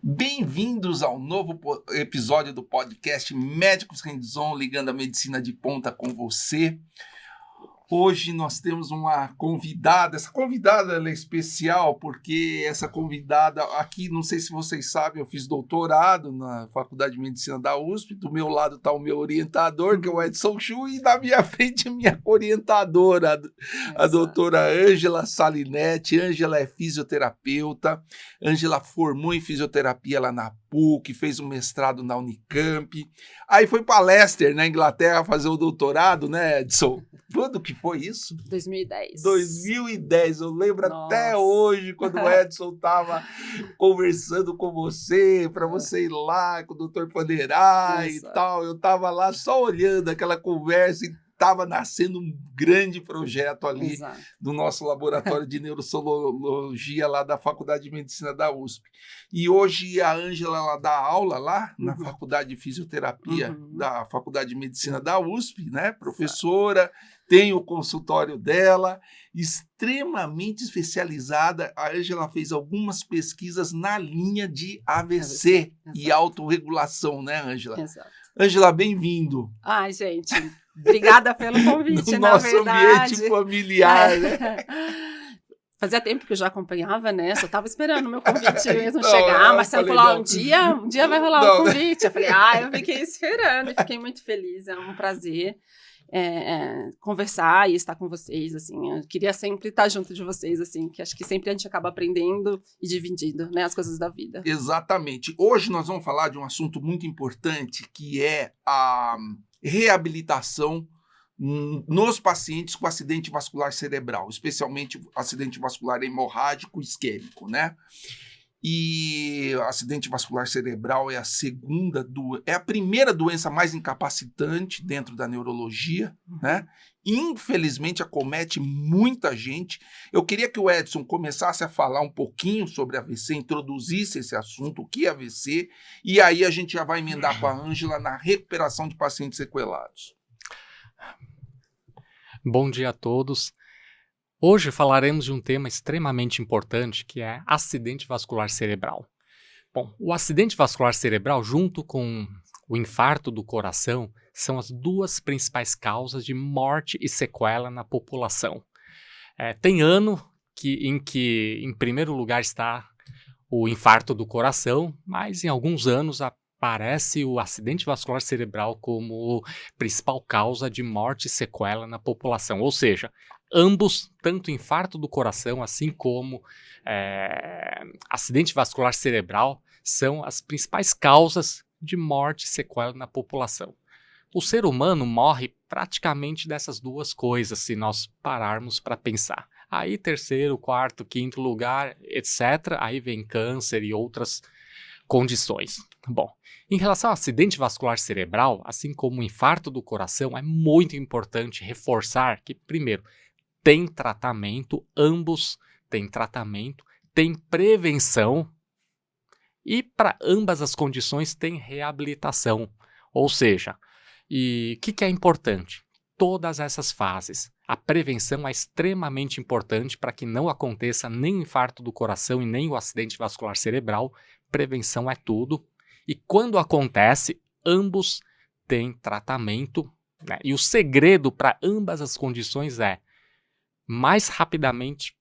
Bem-vindos ao novo episódio do podcast Médicos Hands-On, ligando a medicina de ponta com você. Hoje nós temos uma convidada. Essa convidada ela é especial porque essa convidada aqui, não sei se vocês sabem, eu fiz doutorado na Faculdade de Medicina da USP. Do meu lado está o meu orientador, que é o Edson Chu, e na minha frente a minha orientadora, a doutora Ângela Salinetti. Ângela é fisioterapeuta. Ângela formou em fisioterapia lá na PUC, fez um mestrado na Unicamp. Aí foi para Leicester, na Inglaterra, fazer o doutorado, né, Edson? Quando que foi isso? 2010. Eu lembro até hoje, quando o Edson estava conversando com você, para você ir lá com o doutor Panerai e tal. Eu estava lá só olhando aquela conversa e estava nascendo um grande projeto ali do nosso laboratório de neurologia lá da Faculdade de Medicina da USP. E hoje a Ângela ela dá aula lá na Faculdade de Fisioterapia da Faculdade de Medicina da USP, né? Professora, tem o consultório dela, extremamente especializada. A Ângela fez algumas pesquisas na linha de AVC e autorregulação, né, Ângela? Exato. Ângela, bem-vindo. Ai, gente, obrigada pelo convite, na verdade. No nosso ambiente familiar, né? Fazia tempo que eu já acompanhava, né? Só estava esperando o meu convite mesmo chegar. Mas você falou, um dia vai rolar o convite. Eu falei, eu fiquei esperando e fiquei muito feliz. É um prazer conversar e estar com vocês, assim. Eu queria sempre estar junto de vocês, assim, que acho que sempre a gente acaba aprendendo e dividindo, né, as coisas da vida. Exatamente. Hoje nós vamos falar de um assunto muito importante, que é a reabilitação nos pacientes com acidente vascular cerebral, especialmente acidente vascular hemorrágico isquêmico, né? E acidente vascular cerebral é a primeira doença mais incapacitante dentro da neurologia, né? Infelizmente acomete muita gente. Eu queria que o Edson começasse a falar um pouquinho sobre AVC, introduzisse esse assunto, o que é AVC, e aí a gente já vai emendar com a Ângela na recuperação de pacientes sequelados. Bom dia a todos. Hoje falaremos de um tema extremamente importante, que é acidente vascular cerebral. Bom, o acidente vascular cerebral, junto com o infarto do coração, são as duas principais causas de morte e sequela na população. Tem ano em que, em primeiro lugar, está o infarto do coração, mas em alguns anos aparece o acidente vascular cerebral como principal causa de morte e sequela na população. Ou seja, ambos, tanto infarto do coração, assim como acidente vascular cerebral, são as principais causas de morte e sequela na população. O ser humano morre praticamente dessas duas coisas, se nós pararmos para pensar. Aí terceiro, quarto, quinto lugar, etc. Aí vem câncer e outras condições. Bom, em relação ao acidente vascular cerebral, assim como o infarto do coração, é muito importante reforçar que, primeiro, tem tratamento, ambos têm tratamento, tem prevenção e para ambas as condições tem reabilitação. Ou seja, o que é importante? Todas essas fases. A prevenção é extremamente importante para que não aconteça nem o infarto do coração e nem o acidente vascular cerebral. Prevenção é tudo. E quando acontece, ambos têm tratamento, né? E o segredo para ambas as condições é mais rapidamente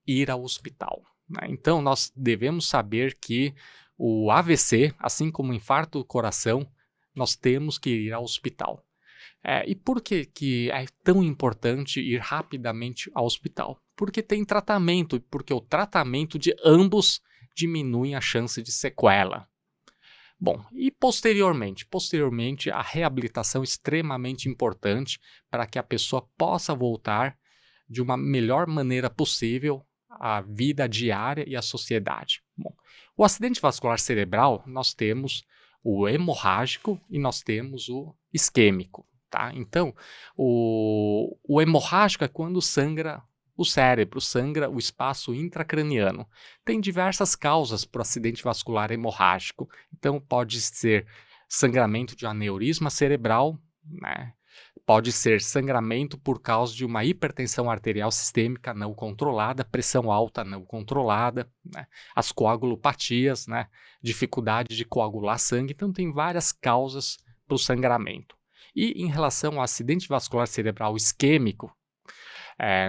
ir ao hospital, né? Então, nós devemos saber que o AVC, assim como o infarto do coração, nós temos que ir ao hospital. E por que é tão importante ir rapidamente ao hospital? Porque tem tratamento, porque o tratamento de ambos diminui a chance de sequela. Bom, e posteriormente a reabilitação é extremamente importante para que a pessoa possa voltar de uma melhor maneira possível à vida diária e à sociedade. Bom, o acidente vascular cerebral, nós temos o hemorrágico e nós temos o isquêmico, tá? Então, o hemorrágico é quando sangra o cérebro, sangra o espaço intracraniano. Tem diversas causas para o acidente vascular hemorrágico. Então, pode ser sangramento de aneurisma cerebral, né? Pode ser sangramento por causa de uma hipertensão arterial sistêmica não controlada, pressão alta não controlada, né? As coagulopatias, né? Dificuldade de coagular sangue. Então, tem várias causas para o sangramento. E em relação ao acidente vascular cerebral isquêmico,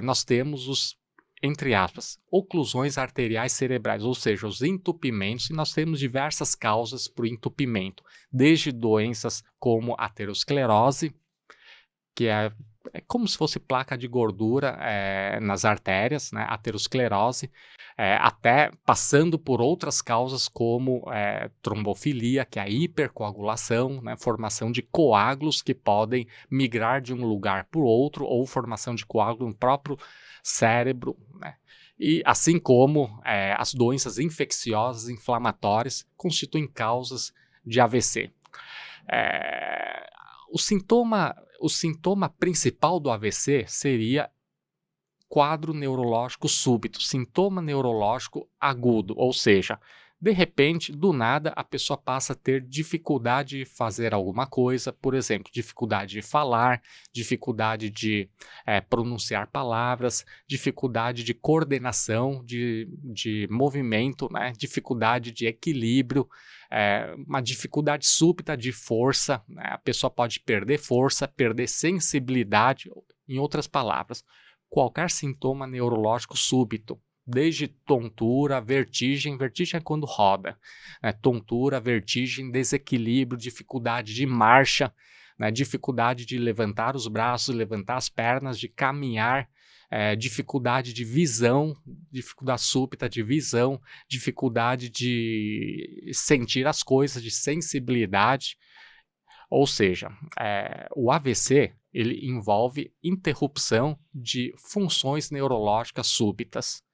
nós temos os, entre aspas, oclusões arteriais cerebrais, ou seja, os entupimentos, e nós temos diversas causas para o entupimento, desde doenças como aterosclerose, que é como se fosse placa de gordura nas artérias, né, aterosclerose, até passando por outras causas como trombofilia, que é a hipercoagulação, né, formação de coágulos que podem migrar de um lugar para o outro, ou formação de coágulo no próprio cérebro, né? E assim como as doenças infecciosas inflamatórias constituem causas de AVC. O sintoma principal do AVC seria quadro neurológico súbito, sintoma neurológico agudo, ou seja, de repente, do nada, a pessoa passa a ter dificuldade de fazer alguma coisa, por exemplo, dificuldade de falar, dificuldade de pronunciar palavras, dificuldade de coordenação, de movimento, né? Dificuldade de equilíbrio, uma dificuldade súbita de força, né? A pessoa pode perder força, perder sensibilidade, em outras palavras, qualquer sintoma neurológico súbito. Desde tontura, vertigem é quando roda, né? Tontura, vertigem, desequilíbrio, dificuldade de marcha, né? Dificuldade de levantar os braços, levantar as pernas, de caminhar, dificuldade de visão, dificuldade súbita de visão, dificuldade de sentir as coisas, de sensibilidade. Ou seja, o AVC ele envolve interrupção de funções neurológicas súbitas.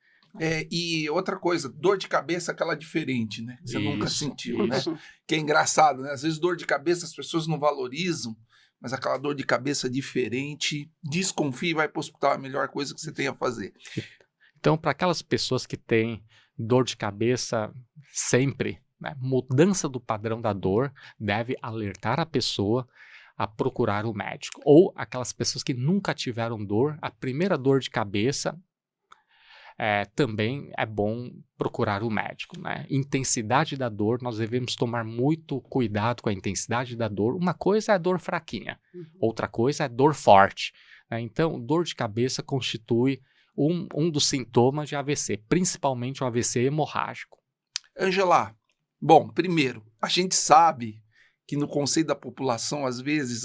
E outra coisa, dor de cabeça aquela diferente, né? Você nunca sentiu, né? Isso. Que é engraçado, né? Às vezes dor de cabeça as pessoas não valorizam, mas aquela dor de cabeça diferente, desconfie e vai para o hospital, é a melhor coisa que você tem a fazer. Então, para aquelas pessoas que têm dor de cabeça sempre, né, mudança do padrão da dor deve alertar a pessoa a procurar o médico. Ou aquelas pessoas que nunca tiveram dor, a primeira dor de cabeça, também é bom procurar o médico, né? Intensidade da dor, nós devemos tomar muito cuidado com a intensidade da dor. Uma coisa é a dor fraquinha, outra coisa é dor forte, né? Então, dor de cabeça constitui um dos sintomas de AVC, principalmente o AVC hemorrágico. Angela, bom, primeiro, a gente sabe que no conceito da população, às vezes,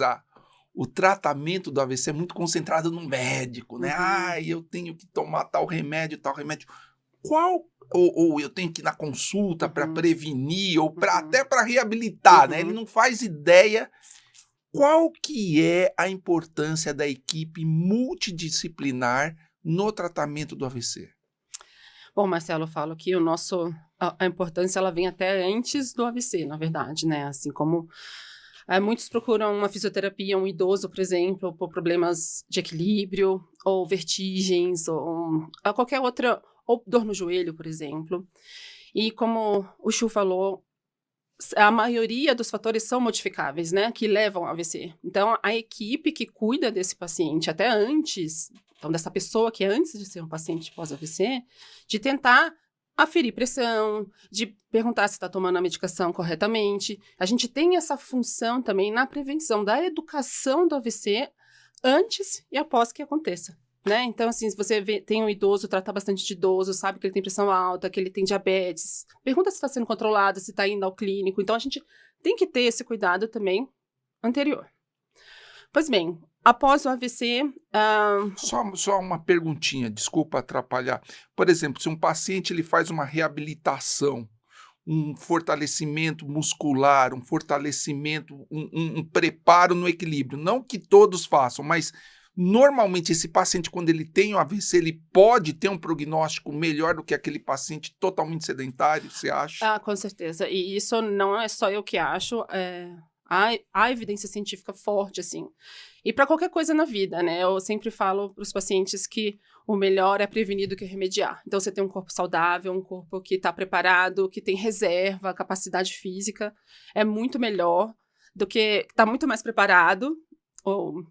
o tratamento do AVC é muito concentrado no médico, né? Eu tenho que tomar tal remédio. Ou eu tenho que ir na consulta para prevenir, ou até para reabilitar, né? Ele não faz ideia qual que é a importância da equipe multidisciplinar no tratamento do AVC. Bom, Marcelo, eu falo que a importância ela vem até antes do AVC, na verdade, né? Assim como muitos procuram uma fisioterapia, um idoso, por exemplo, por problemas de equilíbrio, ou vertigens, ou qualquer outra, ou dor no joelho, por exemplo. E como o Chu falou, a maioria dos fatores são modificáveis, né, que levam ao AVC. Então, a equipe que cuida desse paciente até antes, então dessa pessoa que é antes de ser um paciente pós-AVC, de tentar aferir pressão, de perguntar se está tomando a medicação corretamente. A gente tem essa função também na prevenção da educação do AVC antes e após que aconteça, né? Então, assim, se você tem um idoso, trata bastante de idoso, sabe que ele tem pressão alta, que ele tem diabetes, pergunta se está sendo controlado, se está indo ao clínico. Então, a gente tem que ter esse cuidado também anterior. Pois bem, após o AVC... Só uma perguntinha, desculpa atrapalhar. Por exemplo, se um paciente ele faz uma reabilitação, um fortalecimento muscular, um fortalecimento, um preparo no equilíbrio, não que todos façam, mas normalmente esse paciente, quando ele tem o AVC, ele pode ter um prognóstico melhor do que aquele paciente totalmente sedentário, você acha? Com certeza. E isso não é só eu que acho, há evidência científica forte, assim. E para qualquer coisa na vida, né? Eu sempre falo para os pacientes que o melhor é prevenir do que remediar. Então, você tem um corpo saudável, um corpo que está preparado, que tem reserva, capacidade física, é muito melhor do que estar muito mais preparado, ou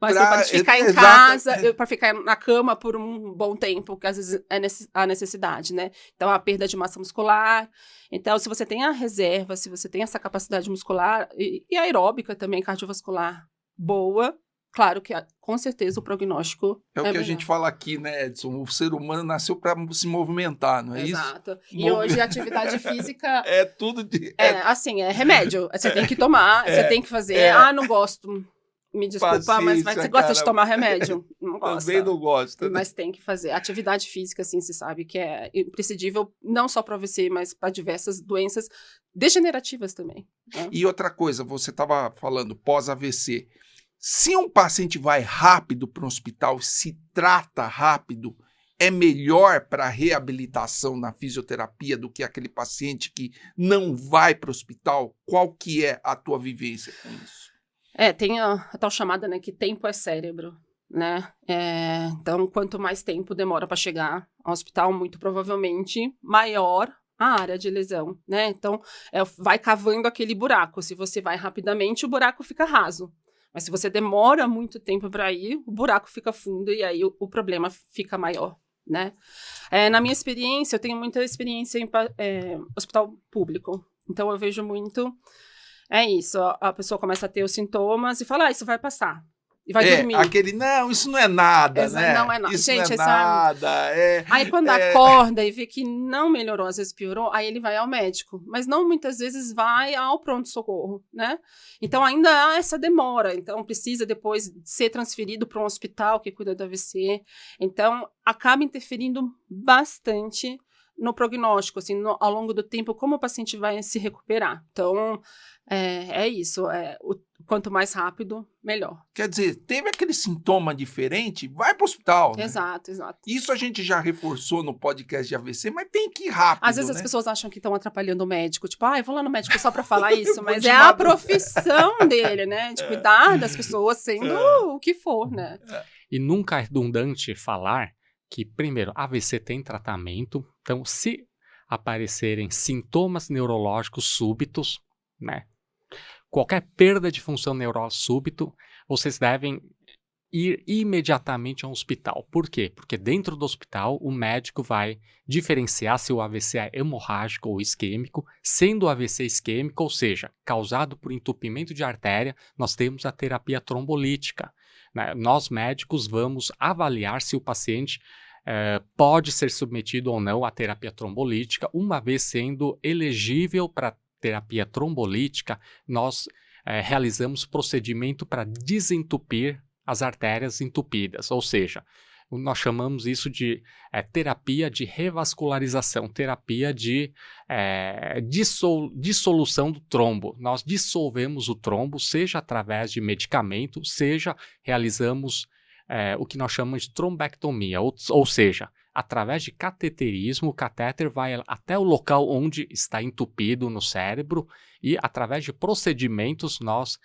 Mas Pra- você pode ficar em exato. casa, para ficar na cama por um bom tempo, que às vezes é a necessidade, né? Então, a perda de massa muscular. Então, se você tem a reserva, se você tem essa capacidade muscular e aeróbica também, cardiovascular boa, claro que com certeza o prognóstico É o que a melhor. gente fala aqui, né, Edson? O ser humano nasceu para se movimentar, não é isso? Exato. E hoje a atividade física É tudo de... é remédio. Você tem que tomar, você tem que fazer. Não gosto. Me desculpa, mas Paciência, você gosta de cara. tomar remédio? Não gosta. Também não gosta. Né? Mas tem que fazer. Atividade física, assim, você sabe que é imprescindível, não só para AVC, mas para diversas doenças degenerativas também. Né? E outra coisa, você estava falando pós-AVC. Se um paciente vai rápido para um hospital, se trata rápido, é melhor para a reabilitação na fisioterapia do que aquele paciente que não vai para o hospital? Qual que é a tua vivência com isso? Tem a tal chamada, né, que tempo é cérebro, né? Então, quanto mais tempo demora para chegar ao hospital, muito provavelmente maior a área de lesão, né? Então, vai cavando aquele buraco. Se você vai rapidamente, o buraco fica raso. Mas se você demora muito tempo para ir, o buraco fica fundo e aí o problema fica maior, né? Na minha experiência, eu tenho muita experiência em hospital público. Então, eu vejo muito... isso, a pessoa começa a ter os sintomas e fala, isso vai passar. E vai dormir. Não, isso não é nada, né? Não é nada. Isso Gente, não é nada. Aí quando acorda e vê que não melhorou, às vezes piorou, aí ele vai ao médico. Mas não muitas vezes vai ao pronto-socorro, né? Então ainda há essa demora. Então precisa depois ser transferido para um hospital que cuida do AVC. Então acaba interferindo bastante no prognóstico, assim, ao longo do tempo, como o paciente vai se recuperar. Então, isso. Quanto mais rápido, melhor. Quer dizer, teve aquele sintoma diferente, vai para o hospital, né? Exato. Isso a gente já reforçou no podcast de AVC, mas tem que ir rápido, Às vezes né? as pessoas acham que estão atrapalhando o médico, tipo, eu vou lá no médico só para falar isso, mas é a profissão dele, né? De cuidar das pessoas sendo o que for, né? E nunca é redundante falar que, primeiro, AVC tem tratamento, então se aparecerem sintomas neurológicos súbitos, né? Qualquer perda de função neural súbito, vocês devem ir imediatamente a um hospital. Por quê? Porque dentro do hospital o médico vai diferenciar se o AVC é hemorrágico ou isquêmico. Sendo o AVC isquêmico, ou seja, causado por entupimento de artéria, nós temos a terapia trombolítica. Né? Nós médicos vamos avaliar se o paciente pode ser submetido ou não à terapia trombolítica. Uma vez sendo elegível para terapia trombolítica, nós realizamos procedimento para desentupir as artérias entupidas, ou seja, nós chamamos isso de terapia de revascularização, terapia de dissolução do trombo. Nós dissolvemos o trombo, seja através de medicamento, seja realizamos o que nós chamamos de trombectomia, ou seja, através de cateterismo, o catéter vai até o local onde está entupido no cérebro e, através de procedimentos, nós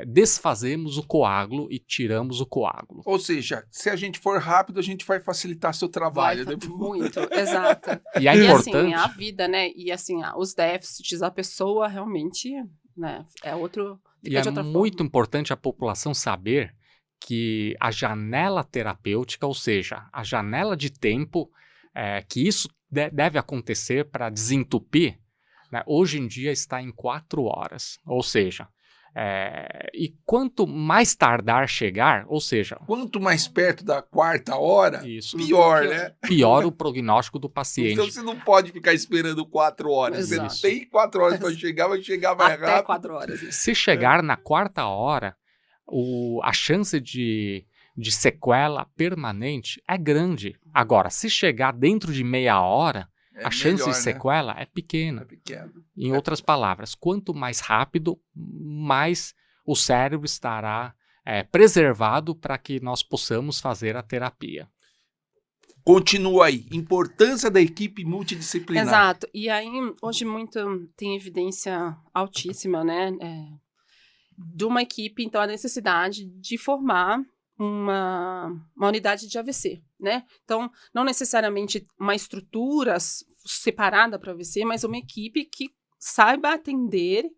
desfazemos o coágulo e tiramos o coágulo. Ou seja, se a gente for rápido, a gente vai facilitar seu trabalho. Muito, exato. E é importante... assim, a vida, né? E assim, os déficits, a pessoa realmente, né? É outro... E é muito importante a população saber que a janela terapêutica, ou seja, a janela de tempo que isso deve acontecer para desentupir, né, hoje em dia está em 4 horas. Ou seja, e quanto mais tardar chegar, ou seja... Quanto mais perto da 4ª hora, isso, pior, né? Pior o prognóstico do paciente. Então você não pode ficar esperando 4 horas. Exato. Você tem 4 horas para chegar, vai chegar mais até rápido. 4 horas. Se chegar na 4ª hora, a chance de sequela permanente é grande. Agora, se chegar dentro de meia hora, a chance de sequela é pequena. Em outras palavras, quanto mais rápido, mais o cérebro estará preservado para que nós possamos fazer a terapia. Continua aí. Importância da equipe multidisciplinar. Exato. E aí, hoje tem evidência altíssima, né? De uma equipe, então, a necessidade de formar uma unidade de AVC, né? Então, não necessariamente uma estrutura separada para AVC, mas uma equipe que saiba atender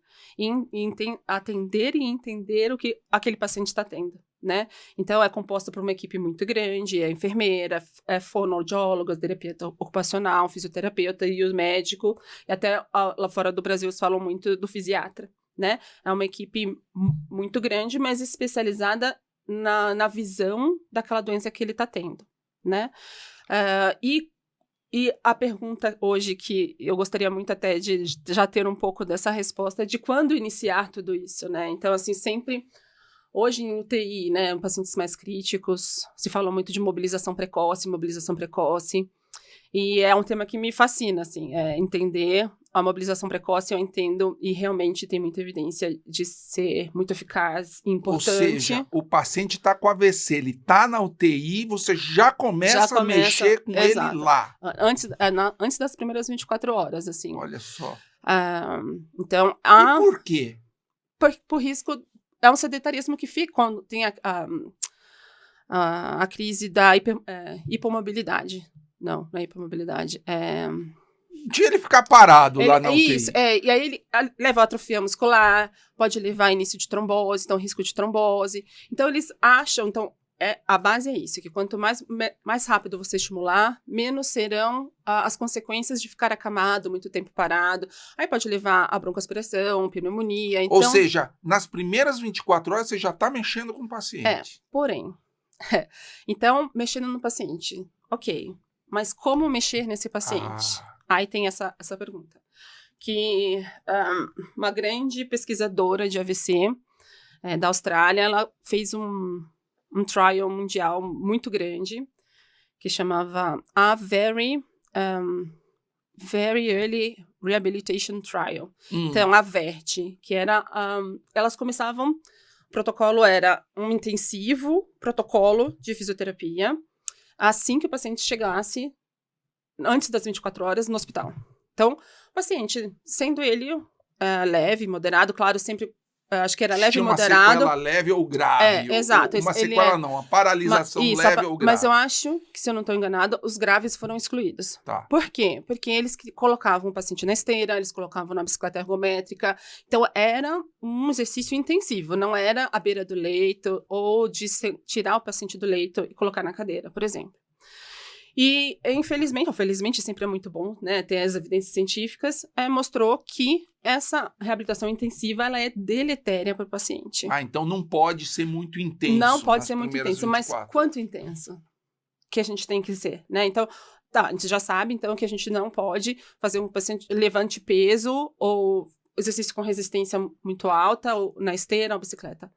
atender e entender o que aquele paciente está tendo, né? Então, é composta por uma equipe muito grande, é enfermeira, é fonoaudióloga, terapeuta ocupacional, fisioterapeuta e o médico, e até lá fora do Brasil eles falam muito do fisiatra, né? É uma equipe muito grande, mas especializada na visão daquela doença que ele está tendo, né? E a pergunta hoje que eu gostaria muito até de já ter um pouco dessa resposta é de quando iniciar tudo isso, né? Então, assim, sempre... Hoje em UTI, né, pacientes mais críticos, se fala muito de mobilização precoce, e é um tema que me fascina, assim, entender a mobilização precoce, eu entendo, e realmente tem muita evidência de ser muito eficaz e importante. Ou seja, o paciente está com AVC, ele está na UTI, você já começa a mexer com exato. ele lá. Antes das primeiras 24 horas, assim. Olha só. Então, E por quê? Por risco... É um sedentarismo que fica quando tem a crise da hipomobilidade. Não é hipomobilidade. De ele ficar parado lá na UTI. Isso, e aí ele leva a atrofia muscular, pode levar a início de trombose, então risco de trombose. Então eles acham, a base é isso, que quanto mais rápido você estimular, menos serão as consequências de ficar acamado, muito tempo parado. Aí pode levar a broncoaspiração, pneumonia. Então, ou seja, nas primeiras 24 horas você já está mexendo com o paciente. Porém. Então, mexendo no paciente. Ok, mas como mexer nesse paciente? Aí tem essa pergunta. Que uma grande pesquisadora de AVC da Austrália, ela fez um trial mundial muito grande, que chamava a Very Early Rehabilitation Trial. Então, a VERT, que era... elas começavam... O protocolo era um intensivo protocolo de fisioterapia, assim que o paciente chegasse, antes das 24 horas, no hospital. Então, o paciente, sendo ele leve, moderado, claro, sempre... acho que era leve e moderado. Uma sequela leve ou grave. Exato. Uma sequela não, a paralisação leve ou grave. Mas eu acho que, se eu não estou enganada, os graves foram excluídos. Tá. Por quê? Porque eles colocavam o paciente na esteira, eles colocavam na bicicleta ergométrica. Então, era um exercício intensivo, não era à beira do leito ou de tirar o paciente do leito e colocar na cadeira, por exemplo. E, infelizmente, ou felizmente, sempre é muito bom, né, ter as evidências científicas, mostrou que essa reabilitação intensiva, ela é deletéria para o paciente. Então não pode ser muito intenso. Não pode ser muito intenso, 24. mas quanto intenso que a gente tem que ser, né? Então, a gente já sabe, então, que a gente não pode fazer um paciente levante peso ou exercício com resistência muito alta, ou na esteira ou bicicleta.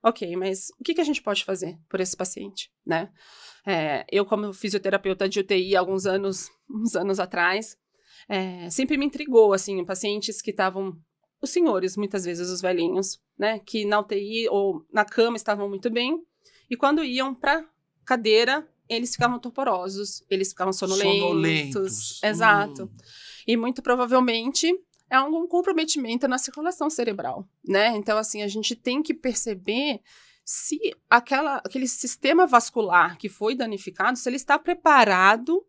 Ok, mas o que a gente pode fazer por esse paciente, né? Eu, como fisioterapeuta de UTI, uns anos atrás, sempre me intrigou, assim, pacientes que estavam, os senhores, muitas vezes os velhinhos, né, que na UTI ou na cama estavam muito bem, e quando iam para cadeira, eles ficavam torporosos, eles ficavam sonolentos. Exato. E muito provavelmente é algum comprometimento na circulação cerebral, né? Então, assim, a gente tem que perceber se aquele sistema vascular que foi danificado, se ele está preparado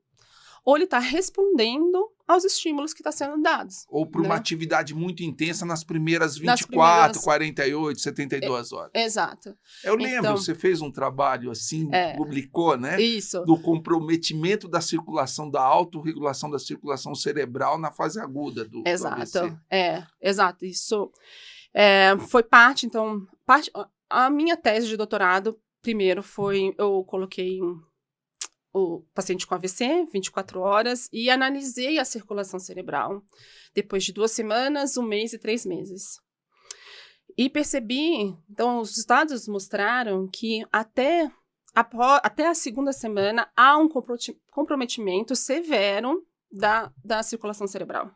ou ele está respondendo aos estímulos que estão sendo dados. Ou por uma atividade muito intensa nas primeiras 24, 48, 72 horas. Exato. Eu lembro, você fez um trabalho assim, publicou, né? Isso. Do comprometimento da circulação, da autorregulação da circulação cerebral na fase aguda do AVC. Exato. Isso foi parte, então... A minha tese de doutorado, primeiro, eu coloquei o paciente com AVC, 24 horas, e analisei a circulação cerebral depois de 2 semanas, 1 mês e 3 meses. E percebi, então, os estudos mostraram que até a segunda semana há um comprometimento severo da circulação cerebral.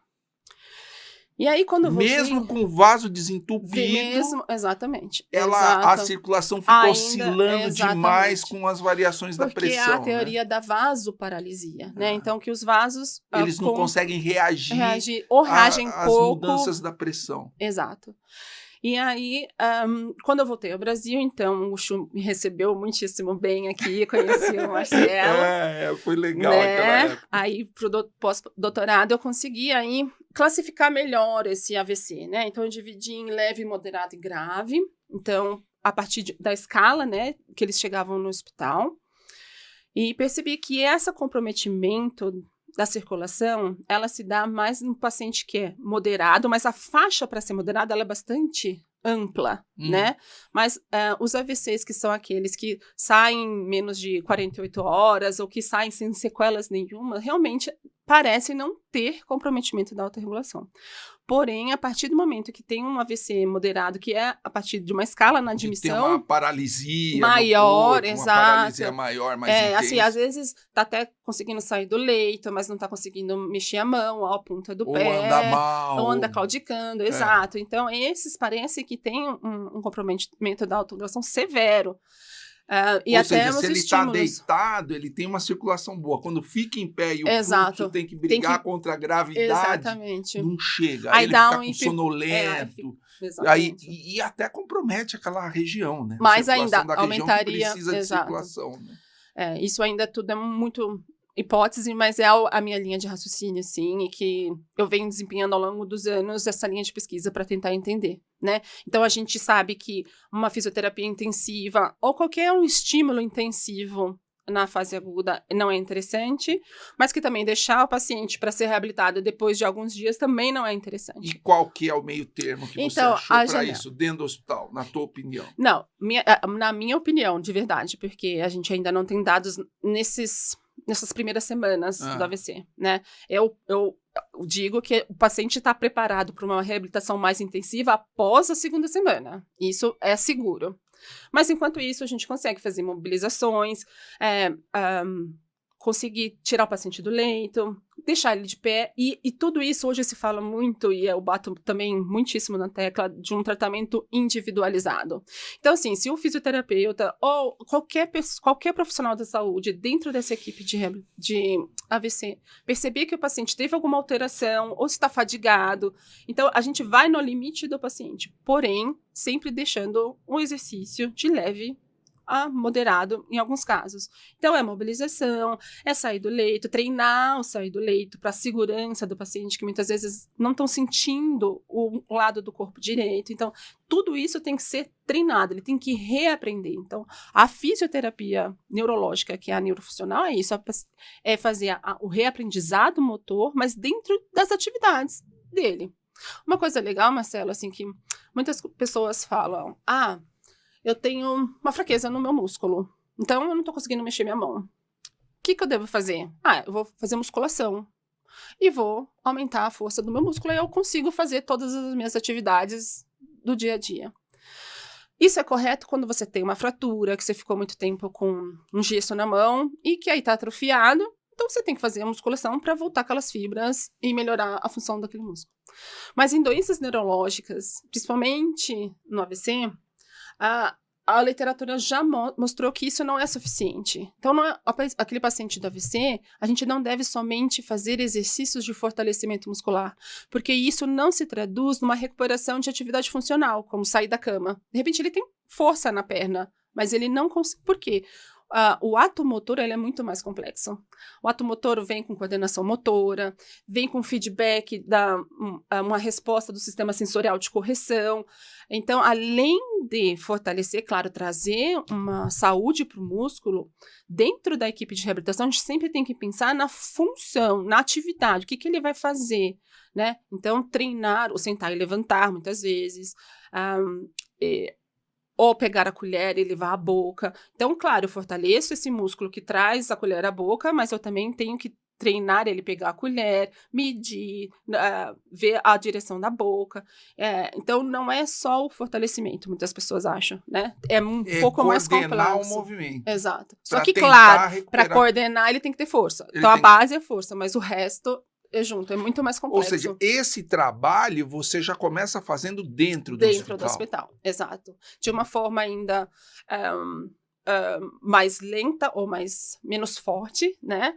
E aí, quando eu mesmo com o vaso desentupido, exatamente. A circulação fica oscilando demais com as variações da pressão. Porque a teoria da vasoparalisia, né? Então, que os vasos... Eles não conseguem reagir ou reagem às pouco. mudanças da pressão. Exato. E aí, quando eu voltei ao Brasil, então, o Chu me recebeu muitíssimo bem aqui, conheci o Marcelo. Foi legal né? aquela época. Aí, pro pós-doutorado, eu consegui aí classificar melhor esse AVC, né? Então, eu dividi em leve, moderado e grave. Então, a partir da escala, né, que eles chegavam no hospital. E percebi que esse comprometimento da circulação, ela se dá mais no paciente que é moderado, mas a faixa para ser moderada, ela é bastante ampla, né? Mas os AVCs, que são aqueles que saem em menos de 48 horas ou que saem sem sequelas nenhuma, realmente parecem não ter comprometimento da autorregulação. Porém, a partir do momento que tem um AVC moderado, que é a partir de uma escala na admissão... Tem uma paralisia maior, corpo, exato. Uma paralisia maior, mais intensa. Assim, às vezes tá até conseguindo sair do leito, mas não tá conseguindo mexer a mão, a ponta do pé. Ou anda mal. Ou anda claudicando, exato. Então, esses parece que tem um comprometimento da autorregulação severo. E Ou até seja, se ele está deitado, ele tem uma circulação boa. Quando fica em pé e o fluxo tem que brigar contra a gravidade, não chega. Aí ele fica com sonolento. E até compromete aquela região, né? Mas ainda aumentaria... Precisa de circulação, né? Isso ainda tudo é muito... hipótese, mas é a minha linha de raciocínio, assim, e que eu venho desempenhando ao longo dos anos essa linha de pesquisa para tentar entender, né? Então, a gente sabe que uma fisioterapia intensiva ou qualquer estímulo intensivo na fase aguda não é interessante, mas que também deixar o paciente para ser reabilitado depois de alguns dias também não é interessante. E qual que é o meio termo que você achou para isso dentro do hospital, na tua opinião? Não, na minha opinião, de verdade, porque a gente ainda não tem dados nessas primeiras semanas do AVC, né? Eu digo que o paciente está preparado para uma reabilitação mais intensiva após a segunda semana. Isso é seguro. Mas, enquanto isso, a gente consegue fazer mobilizações, conseguir tirar o paciente do leito, deixar ele de pé, e tudo isso hoje se fala muito, e eu bato também muitíssimo na tecla de um tratamento individualizado. Então, assim, se o fisioterapeuta ou qualquer profissional da saúde dentro dessa equipe de AVC perceber que o paciente teve alguma alteração ou está fadigado, então a gente vai no limite do paciente, porém, sempre deixando um exercício de leve a moderado em alguns casos. Então, é mobilização, é sair do leito, treinar o sair do leito para a segurança do paciente, que muitas vezes não estão sentindo o lado do corpo direito. Então, tudo isso tem que ser treinado, ele tem que reaprender. Então, a fisioterapia neurológica, que é a neurofuncional, é isso, é fazer o reaprendizado motor, mas dentro das atividades dele. Uma coisa legal, Marcelo, assim, que muitas pessoas falam, eu tenho uma fraqueza no meu músculo, então eu não tô conseguindo mexer minha mão. O que eu devo fazer? Eu vou fazer musculação e vou aumentar a força do meu músculo e eu consigo fazer todas as minhas atividades do dia a dia. Isso é correto quando você tem uma fratura, que você ficou muito tempo com um gesso na mão e que aí tá atrofiado, então você tem que fazer a musculação para voltar aquelas fibras e melhorar a função daquele músculo. Mas em doenças neurológicas, principalmente no AVC, a literatura já mostrou que isso não é suficiente. Então, aquele paciente do AVC, a gente não deve somente fazer exercícios de fortalecimento muscular, porque isso não se traduz numa recuperação de atividade funcional, como sair da cama. De repente, ele tem força na perna, mas ele não consegue. Por quê? O ato motor ele é muito mais complexo. O ato motor vem com coordenação motora, vem com feedback, uma resposta do sistema sensorial de correção. Então, além de fortalecer, claro, trazer uma saúde para o músculo, dentro da equipe de reabilitação, a gente sempre tem que pensar na função, na atividade, o que ele vai fazer, né? Então, treinar, ou sentar e levantar, muitas vezes, ou pegar a colher e levar à boca. Então, claro, eu fortaleço esse músculo que traz a colher à boca, mas eu também tenho que treinar ele pegar a colher, medir, ver a direção da boca. Então, não é só o fortalecimento, muitas pessoas acham, né? É um pouco mais complexo. Coordenar o movimento. Exato. Só que, claro, para coordenar, ele tem que ter força. Então, a base é força, mas o resto junto, é muito mais complexo. Ou seja, esse trabalho você já começa fazendo dentro do hospital. Dentro do hospital, exato. De uma forma ainda mais lenta ou menos forte, né?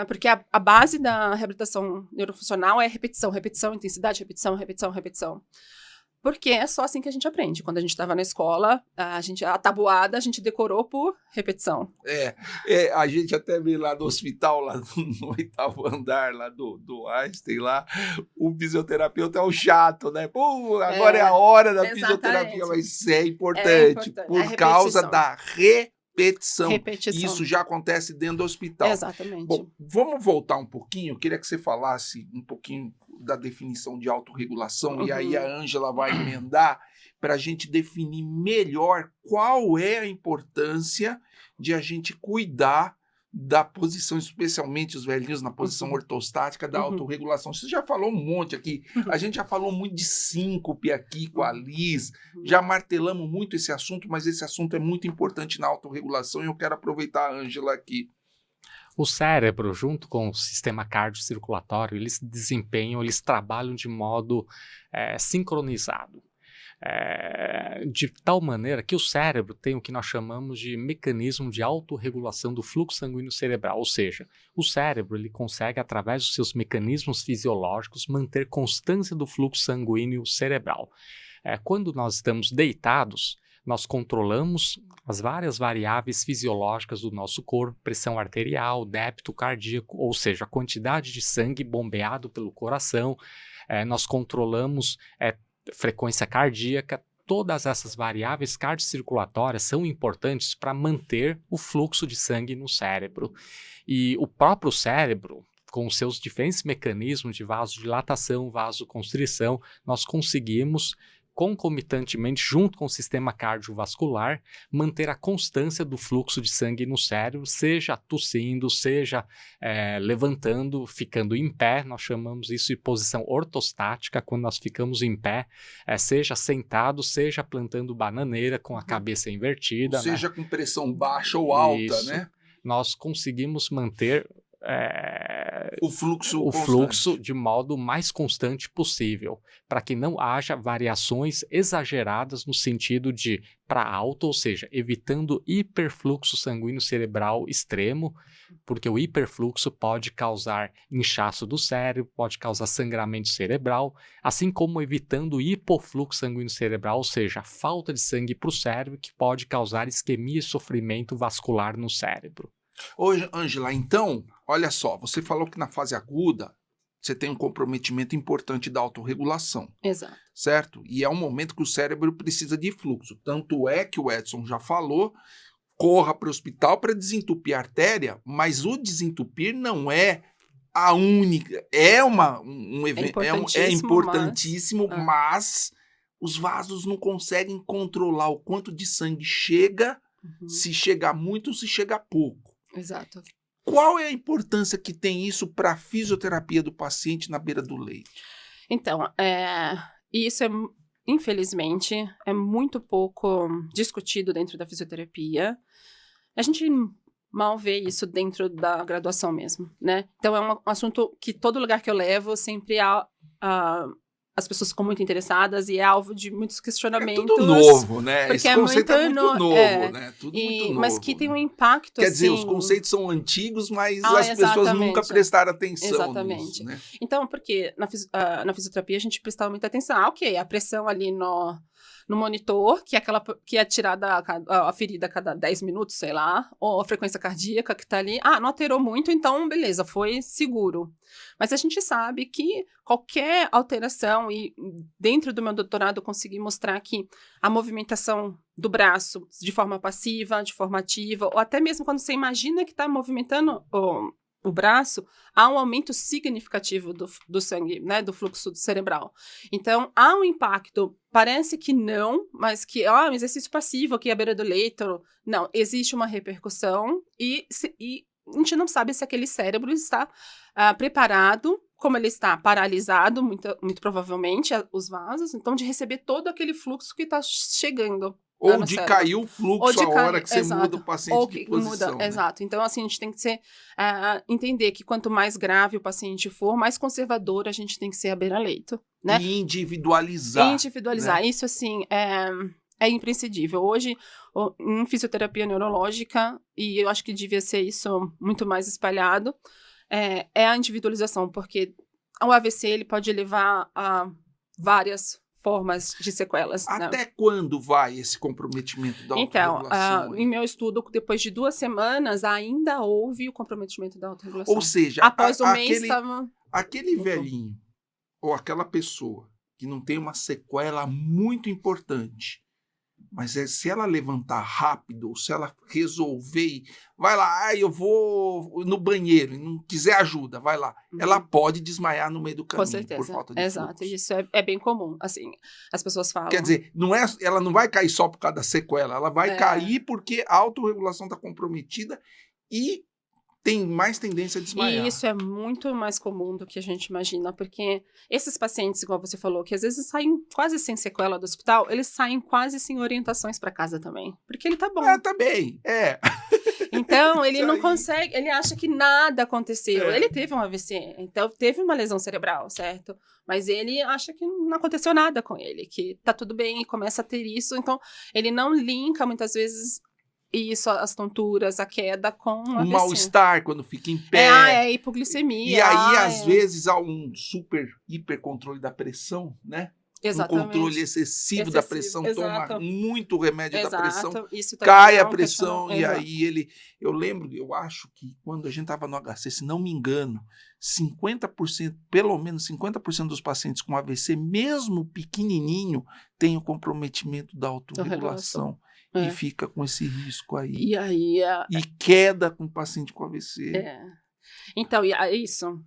Porque a base da reabilitação neurofuncional é repetição, repetição, intensidade, repetição, repetição, repetição. Porque é só assim que a gente aprende. Quando a gente estava na escola, a tabuada a gente decorou por repetição. A gente até vê lá no hospital, lá no 8º andar, lá do Einstein, lá, o fisioterapeuta é o chato, né? Pô, agora é a hora da fisioterapia, mas é importante. Por causa da repetição. Isso já acontece dentro do hospital. Exatamente. Bom, vamos voltar um pouquinho. Eu queria que você falasse um pouquinho da definição de autorregulação, e aí a Ângela vai emendar para a gente definir melhor qual é a importância de a gente cuidar da posição, especialmente os velhinhos na posição ortostática da autorregulação. Você já falou um monte aqui, a gente já falou muito de síncope aqui com a Liz, já martelamos muito esse assunto, mas esse assunto é muito importante na autorregulação e eu quero aproveitar a Ângela aqui. O cérebro, junto com o sistema cardiocirculatório, eles trabalham de modo sincronizado. De tal maneira que o cérebro tem o que nós chamamos de mecanismo de autorregulação do fluxo sanguíneo cerebral, ou seja, o cérebro ele consegue, através dos seus mecanismos fisiológicos, manter constância do fluxo sanguíneo cerebral. Quando nós estamos deitados, nós controlamos as várias variáveis fisiológicas do nosso corpo, pressão arterial, débito cardíaco, ou seja, a quantidade de sangue bombeado pelo coração, nós controlamos frequência cardíaca. Todas essas variáveis cardiocirculatórias são importantes para manter o fluxo de sangue no cérebro. E o próprio cérebro, com seus diferentes mecanismos de vasodilatação, vasoconstrição, nós conseguimos concomitantemente, junto com o sistema cardiovascular, manter a constância do fluxo de sangue no cérebro, seja tossindo, seja levantando, ficando em pé, nós chamamos isso de posição ortostática, quando nós ficamos em pé, seja sentado, seja plantando bananeira com a cabeça invertida. Seja com pressão baixa ou alta, isso, né? Nós conseguimos manter o fluxo de modo mais constante possível, para que não haja variações exageradas no sentido de para alto, ou seja, evitando hiperfluxo sanguíneo cerebral extremo, porque o hiperfluxo pode causar inchaço do cérebro, pode causar sangramento cerebral, assim como evitando o hipofluxo sanguíneo cerebral, ou seja, a falta de sangue para o cérebro, que pode causar isquemia e sofrimento vascular no cérebro. Ô, Ângela, então, olha só, você falou que na fase aguda você tem um comprometimento importante da autorregulação. Exato. Certo? E é um momento que o cérebro precisa de fluxo. Tanto é que o Edson já falou, corra para o hospital para desentupir a artéria, mas o desentupir não é a única, um evento, é importantíssimo, mas os vasos não conseguem controlar o quanto de sangue chega, se chega muito ou se chega pouco. Exato. Qual é a importância que tem isso para a fisioterapia do paciente na beira do leito? Então, isso infelizmente, é muito pouco discutido dentro da fisioterapia. A gente mal vê isso dentro da graduação mesmo, né? Então, é um assunto que todo lugar que eu levo sempre há... as pessoas ficam muito interessadas e é alvo de muitos questionamentos. É tudo novo, né? Esse conceito é muito novo, né? Tudo muito novo. Mas que tem um impacto, Quer dizer, os conceitos são antigos, mas as pessoas nunca prestaram atenção nisso, né? Então, porque na fisioterapia a gente prestava muita atenção. Ok, a pressão ali no monitor, que é tirada a ferida a cada 10 minutos, sei lá, ou a frequência cardíaca que tá ali. Não alterou muito, então beleza, foi seguro. Mas a gente sabe que qualquer alteração, e dentro do meu doutorado eu consegui mostrar que a movimentação do braço de forma passiva, de forma ativa, ou até mesmo quando você imagina que está movimentando o braço, há um aumento significativo do sangue, né, do fluxo cerebral. Então, há um impacto, parece que não, mas que, um exercício passivo aqui à beira do leito, não, existe uma repercussão e a gente não sabe se aquele cérebro está preparado, como ele está paralisado, muito provavelmente, os vasos, então de receber todo aquele fluxo que está chegando. Ou de cair o fluxo a hora que você muda o paciente de posição. Né? Exato. Então, assim, a gente tem que entender que quanto mais grave o paciente for, mais conservador a gente tem que ser à beira-leito, né? E individualizar. Né? Isso, assim, é imprescindível. Hoje, em fisioterapia neurológica, e eu acho que devia ser isso muito mais espalhado, é a individualização, porque o AVC ele pode levar a várias formas de sequelas. Até quando vai esse comprometimento da Então, autorregulação? em meu estudo, depois de 2 semanas, ainda houve o comprometimento da autorregulação. Ou seja, após o mês estava... aquele velhinho ou aquela pessoa que não tem uma sequela muito importante, mas se ela levantar rápido, ou se ela resolver, vai lá, eu vou no banheiro e não quiser ajuda, vai lá. Ela pode desmaiar no meio do caminho. Com certeza. Por falta de Exato, fluxo. isso é bem comum. Assim, as pessoas falam. Quer dizer, ela não vai cair só por causa da sequela, ela vai cair porque a autorregulação está comprometida e tem mais tendência a desmaiar. E isso é muito mais comum do que a gente imagina, porque esses pacientes, igual você falou, que às vezes saem quase sem sequela do hospital, eles saem quase sem orientações para casa também, porque ele tá bom. Tá bem, Então, ele Isso não aí. consegue, ele acha que nada aconteceu. É. Ele teve um AVC, então teve uma lesão cerebral, certo? Mas ele acha que não aconteceu nada com ele, que tá tudo bem e começa a ter isso. Então, ele não linka muitas vezes isso, as tonturas, a queda com um o AVC. mal-estar quando fica em pé. É hipoglicemia. E aí, às vezes, há um hipercontrole da pressão, né? Exatamente. Um controle excessivo da pressão, exato. toma muito remédio da pressão, Isso também cai é a uma pressão questão. e Exato. aí eu acho que quando a gente estava no HC, se não me engano, 50%, pelo menos 50% dos pacientes com AVC, mesmo pequenininho, tem o comprometimento da autorregulação. E fica com esse risco aí. E aí... E queda com o paciente com AVC. Então, isso.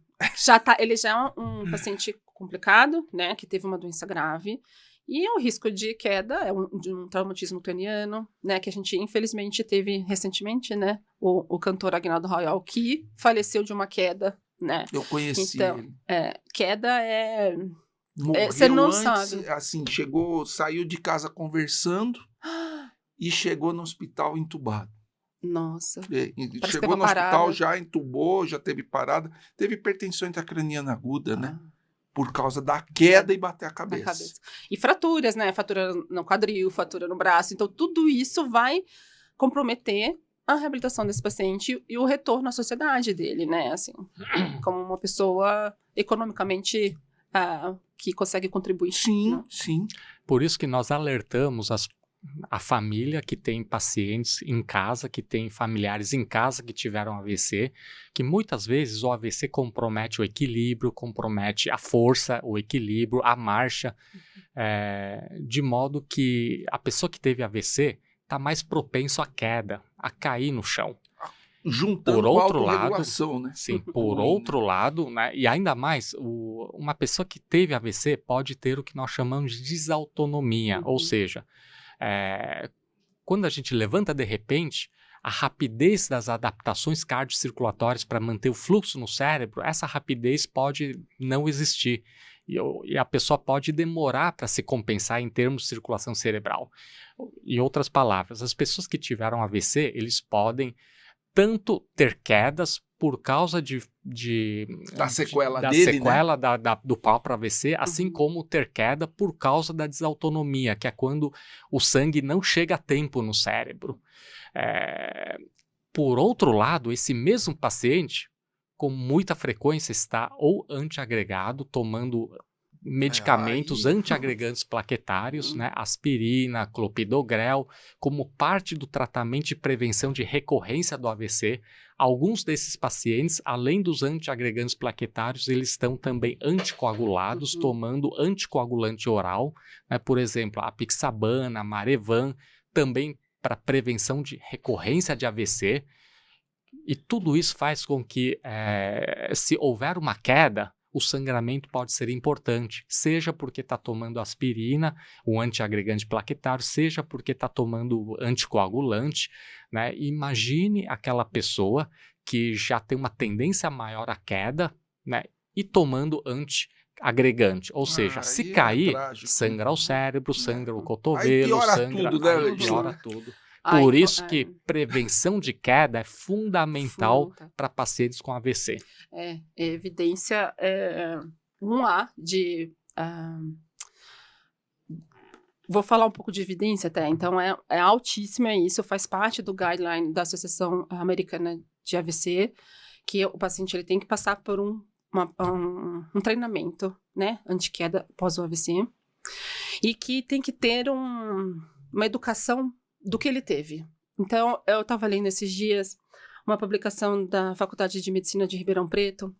Ele já é um paciente complicado, né? Que teve uma doença grave. E o risco de queda de um traumatismo craniano, né? Que a gente, infelizmente, teve recentemente, né? O cantor Aguinaldo Royal, que faleceu de uma queda, né? Eu conheci então, ele. Queda é... Morreu você não antes, sabe. assim, saiu de casa conversando e chegou no hospital entubado. Nossa. Chegou no hospital, já entubou, já teve parada. Teve hipertensão intracraniana aguda, né? Por causa da queda e bater a cabeça. E fraturas, né? Fratura no quadril, fratura no braço. Então, tudo isso vai comprometer a reabilitação desse paciente e o retorno à sociedade dele, né? Assim, como uma pessoa economicamente que consegue contribuir. Sim, né? sim. Por isso que nós alertamos a família que tem pacientes em casa, que tem familiares em casa que tiveram AVC, que muitas vezes o AVC compromete o equilíbrio, compromete a força, o equilíbrio, a marcha, de modo que a pessoa que teve AVC está mais propenso à queda, a cair no chão. Juntando por outro com a lado, autorregulação, né? Sim, por outro lado, né, e ainda mais, uma pessoa que teve AVC pode ter o que nós chamamos de desautonomia, ou seja, quando a gente levanta de repente, a rapidez das adaptações cardiocirculatórias para manter o fluxo no cérebro, essa rapidez pode não existir. E a pessoa pode demorar para se compensar em termos de circulação cerebral. Em outras palavras, as pessoas que tiveram AVC, eles podem tanto ter quedas por causa da sequela da dele, sequela, né? do próprio AVC, assim como ter queda por causa da desautonomia, que é quando o sangue não chega a tempo no cérebro. Por outro lado, esse mesmo paciente, com muita frequência, está ou antiagregado, tomando medicamentos antiagregantes plaquetários, né, aspirina, clopidogrel, como parte do tratamento de prevenção de recorrência do AVC. Alguns desses pacientes, além dos antiagregantes plaquetários, eles estão também anticoagulados, tomando anticoagulante oral, né, por exemplo, a apixabana, a Marevan, também para prevenção de recorrência de AVC. E tudo isso faz com que, se houver uma queda, o sangramento pode ser importante, seja porque está tomando aspirina, o antiagregante plaquetário, seja porque está tomando anticoagulante, né? Imagine aquela pessoa que já tem uma tendência maior à queda, né? E tomando antiagregante, ou seja, se cair, sangra o cérebro, sangra o cotovelo, sangra tudo, né? Piora tudo. Por isso que prevenção de queda é fundamental para pacientes com AVC. Evidência 1A de... vou falar um pouco de evidência até, então é altíssima isso, faz parte do guideline da Associação Americana de AVC, que o paciente ele tem que passar por um treinamento, né, anti-queda pós o AVC. e que tem que ter uma educação do que ele teve. Então, eu estava lendo esses dias uma publicação da Faculdade de Medicina de Ribeirão Preto,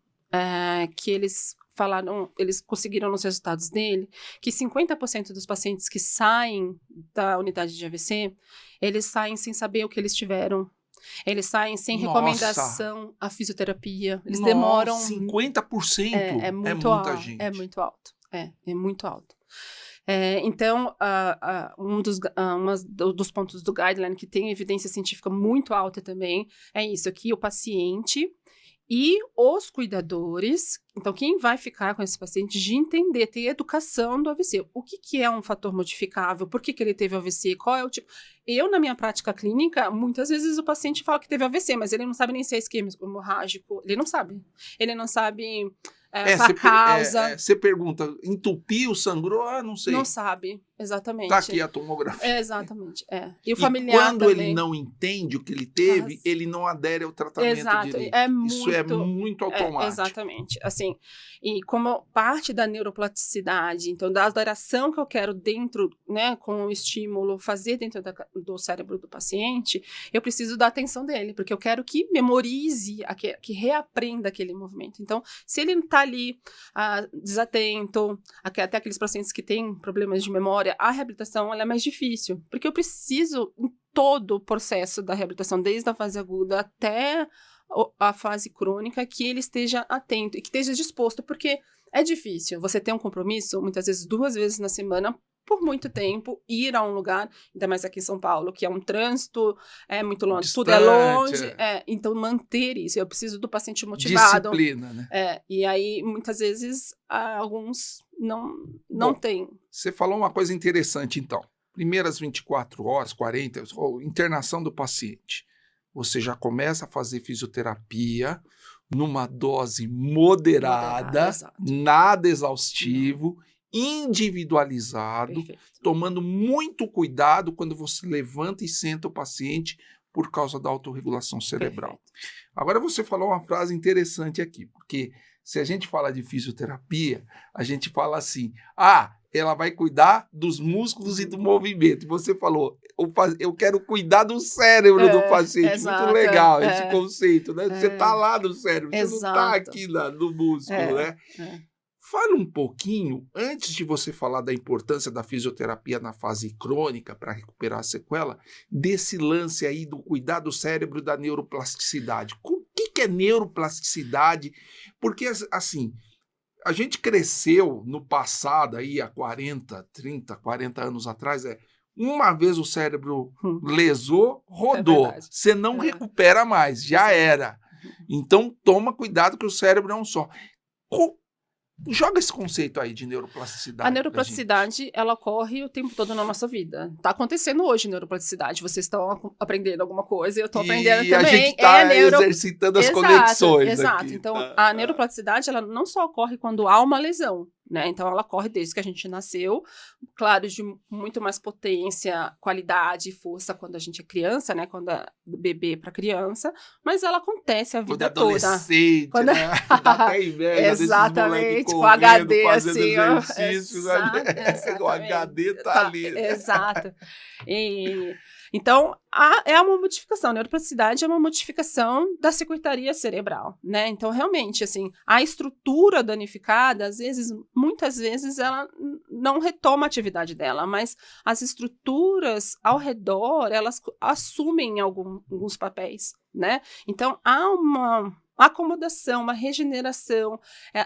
que eles conseguiram nos resultados dele, que 50% dos pacientes que saem da unidade de AVC, eles saem sem saber o que eles tiveram. Eles saem sem recomendação à fisioterapia. Eles demoram... 50%? É muita alto, gente. É muito alto. É muito alto. Então, um dos pontos do guideline que tem evidência científica muito alta também é isso, que o paciente e os cuidadores, então quem vai ficar com esse paciente, de entender, ter educação do AVC. O que é um fator modificável? Por que ele teve AVC? Qual é o tipo? Eu, na minha prática clínica, muitas vezes o paciente fala que teve AVC, mas ele não sabe nem se é isquemia hemorrágico. Ele não sabe. Ele não sabe a causa. Você pergunta, entupiu, sangrou? Não sei. Não sabe, exatamente. Tá aqui a tomografia. Exatamente, E o familiar quando também. ele não entende o que ele teve, ele não adere ao tratamento direito. Isso é muito automático. Exatamente. Assim, e como parte da neuroplasticidade, então da alteração que eu quero dentro, né, com o estímulo, fazer dentro do cérebro do paciente, eu preciso da atenção dele, porque eu quero que memorize, que reaprenda aquele movimento. Então, se ele está ali desatento, até aqueles pacientes que têm problemas de memória, a reabilitação ela é mais difícil, porque eu preciso, em todo o processo da reabilitação, desde a fase aguda até a fase crônica, que ele esteja atento e que esteja disposto, porque é difícil você ter um compromisso, muitas vezes 2 vezes na semana, por muito tempo, ir a um lugar, ainda mais aqui em São Paulo, que é um trânsito, muito longe, distante, tudo é longe, então manter isso, eu preciso do paciente motivado. Disciplina, né? E aí, muitas vezes, alguns não têm. Você falou uma coisa interessante, então. Primeiras 24 horas, 40, internação do paciente. Você já começa a fazer fisioterapia numa dose moderada, nada exaustivo, individualizado, Perfeito. tomando muito cuidado quando você levanta e senta o paciente por causa da autorregulação cerebral. Perfeito. Agora você falou uma frase interessante aqui, porque se a gente fala de fisioterapia, a gente fala assim, ela vai cuidar dos músculos e do movimento. E você falou, eu quero cuidar do cérebro do paciente. Exato, muito legal esse conceito, né? Você está lá no cérebro, exato. Você não está aqui no músculo, né? Fala um pouquinho, antes de você falar da importância da fisioterapia na fase crônica para recuperar a sequela, desse lance aí do cuidar do cérebro e da neuroplasticidade. O que é neuroplasticidade? Porque, assim, a gente cresceu no passado, aí há 40 anos atrás, uma vez o cérebro lesou, rodou. Você não recupera mais, já era. Então, toma cuidado que o cérebro é um só. Joga esse conceito aí de neuroplasticidade. A neuroplasticidade, ela ocorre o tempo todo na nossa vida. Está acontecendo hoje neuroplasticidade. Vocês estão aprendendo alguma coisa e eu estou aprendendo também. E a gente está exercitando as conexões. Exato. Aqui. Então, a neuroplasticidade, ela não só ocorre quando há uma lesão, né? Então, ela ocorre desde que a gente nasceu, claro, de muito mais potência, qualidade e força quando a gente é criança, né? Quando é bebê para criança, mas ela acontece a vida toda. Adolescente, né? Dá até inveja. Exatamente, correndo, com HD fazendo assim, exercícios, o HD tá ali. Exato. Então, é uma modificação, a neuroplasticidade é uma modificação da circuitaria cerebral, né? Então, realmente, assim, a estrutura danificada, muitas vezes, ela não retoma a atividade dela, mas as estruturas ao redor, elas assumem alguns papéis, né? Então, há uma acomodação, uma regeneração,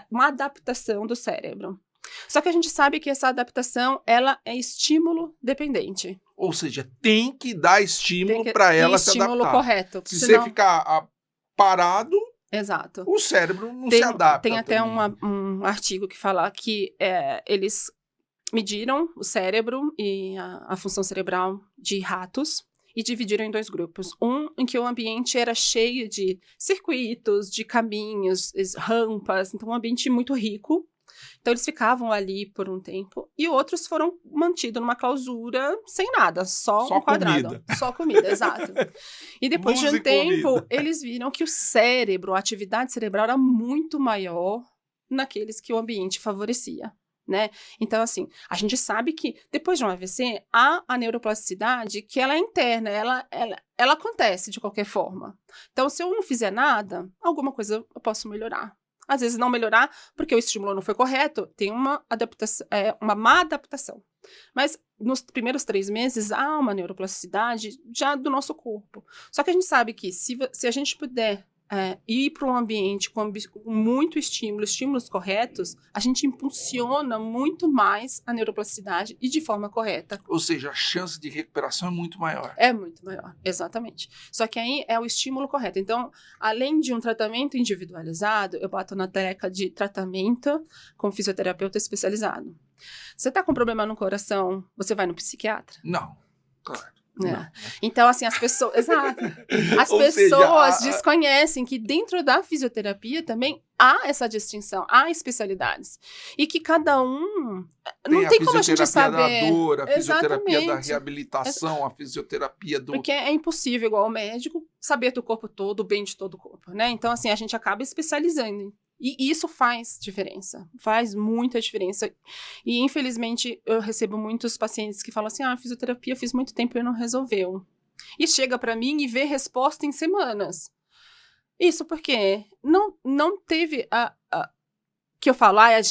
uma adaptação do cérebro. Só que a gente sabe que essa adaptação, ela é estímulo dependente. Ou seja, tem que dar estímulo para ela se adaptar. Estímulo correto. Se você ficar parado, exato, o cérebro não se adapta. Tem até um artigo que fala que eles mediram o cérebro e a função cerebral de ratos e dividiram em 2 grupos. Um em que o ambiente era cheio de circuitos, de caminhos, rampas, então um ambiente muito rico. Então, eles ficavam ali por um tempo. E outros foram mantidos numa clausura sem nada, só um quadrado. Comida. Só comida, exato. E depois de um tempo, eles viram que o cérebro, a atividade cerebral era muito maior naqueles que o ambiente favorecia, né? Então, assim, a gente sabe que depois de um AVC, há a neuroplasticidade que ela é interna, ela acontece de qualquer forma. Então, se eu não fizer nada, alguma coisa eu posso melhorar. Às vezes não melhorar porque o estímulo não foi correto, tem uma adaptação, uma má adaptação. Mas nos primeiros 3 meses há uma neuroplasticidade já do nosso corpo. Só que a gente sabe que se a gente puder ir para um ambiente com muito estímulos corretos, a gente impulsiona muito mais a neuroplasticidade e de forma correta. Ou seja, a chance de recuperação é muito maior. É muito maior, exatamente. Só que aí é o estímulo correto. Então, além de um tratamento individualizado, eu bato na tecla de tratamento com fisioterapeuta especializado. Você está com problema no coração, você vai no psiquiatra? Não, claro. É. Então, assim, as pessoas... Exato. As Ou pessoas seja, desconhecem que dentro da fisioterapia também há essa distinção, há especialidades. E que cada um... Não tem como a gente saber... A fisioterapia da dor, a fisioterapia da Exatamente. reabilitação, a fisioterapia do... Porque é impossível, igual o médico, saber do corpo todo, bem de todo o corpo, né? Então, assim, a gente acaba especializando. E isso faz diferença, faz muita diferença. E, infelizmente, eu recebo muitos pacientes que falam assim, a fisioterapia fiz muito tempo e não resolveu. E chega para mim e vê resposta em semanas. Isso porque não teve que eu falo, a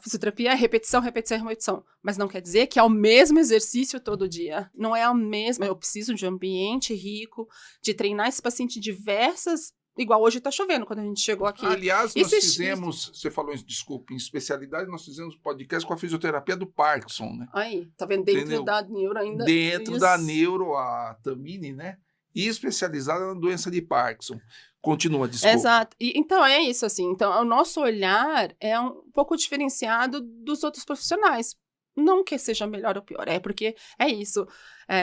fisioterapia é repetição, repetição, repetição. Mas não quer dizer que é o mesmo exercício todo dia. Não é o mesmo. Eu preciso de um ambiente rico, de treinar esse paciente diversas... Igual hoje tá chovendo quando a gente chegou aqui. Aliás, nós fizemos, você falou, desculpa, em especialidade, nós fizemos podcast com a fisioterapia do Parkinson, né? Aí, tá vendo? Dentro Entendeu? da neuro ainda. Dentro isso. da neuro, a Tamine, né? E especializada na doença de Parkinson. Continua, desculpa. Exato. Então, é isso, assim. Então, o nosso olhar é um pouco diferenciado dos outros profissionais. Não que seja melhor ou pior, é porque é isso.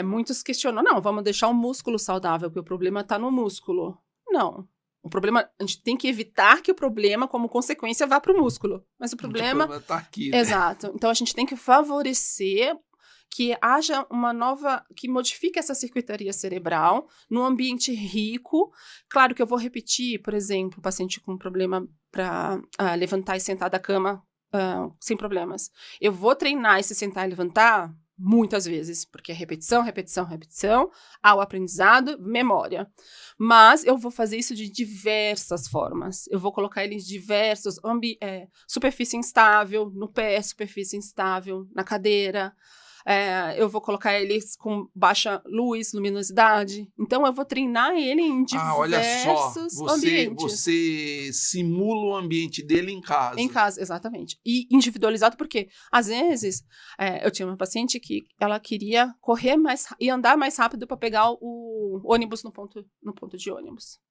Muitos questionam, não, vamos deixar o músculo saudável, porque o problema tá no músculo. Não. O problema, a gente tem que evitar que o problema, como consequência, vá para o músculo. Mas o problema está aqui, né? Exato. Então, a gente tem que favorecer que haja uma nova... que modifique essa circuitaria cerebral num ambiente rico. Claro que eu vou repetir, por exemplo, o paciente com problema para levantar e sentar da cama sem problemas. Eu vou treinar esse sentar e levantar muitas vezes, porque é repetição, repetição, repetição, ao aprendizado, memória. Mas eu vou fazer isso de diversas formas. Eu vou colocar ele em diversos... superfície instável, no pé, superfície instável, na cadeira. Eu vou colocar eles com baixa luz, luminosidade. Então, eu vou treinar ele em diversos ambientes. Você simula o ambiente dele em casa. Em casa, exatamente. E individualizado porque, às vezes, eu tinha uma paciente que ela queria correr mais e andar mais rápido para pegar o ônibus no ponto de ônibus.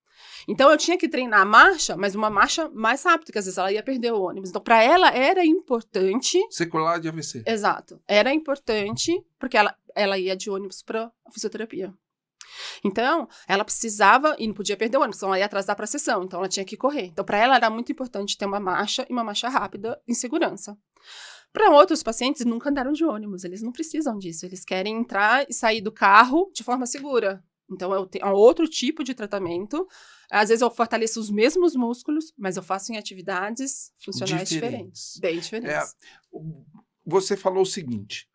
Então, eu tinha que treinar a marcha, mas uma marcha mais rápida, porque às vezes ela ia perder o ônibus. Então, para ela, era importante... Sequela de AVC. Exato. Era importante, porque ela ia de ônibus para a fisioterapia. Então, ela precisava, e não podia perder o ônibus, senão ela ia atrasar para a sessão. Então, ela tinha que correr. Então, para ela, era muito importante ter uma marcha, e uma marcha rápida, em segurança. Para outros pacientes, nunca andaram de ônibus. Eles não precisam disso. Eles querem entrar e sair do carro de forma segura. Então, eu tenho outro tipo de tratamento. Às vezes, eu fortaleço os mesmos músculos, mas eu faço em atividades funcionais diferentes. Bem diferentes. Você falou o seguinte,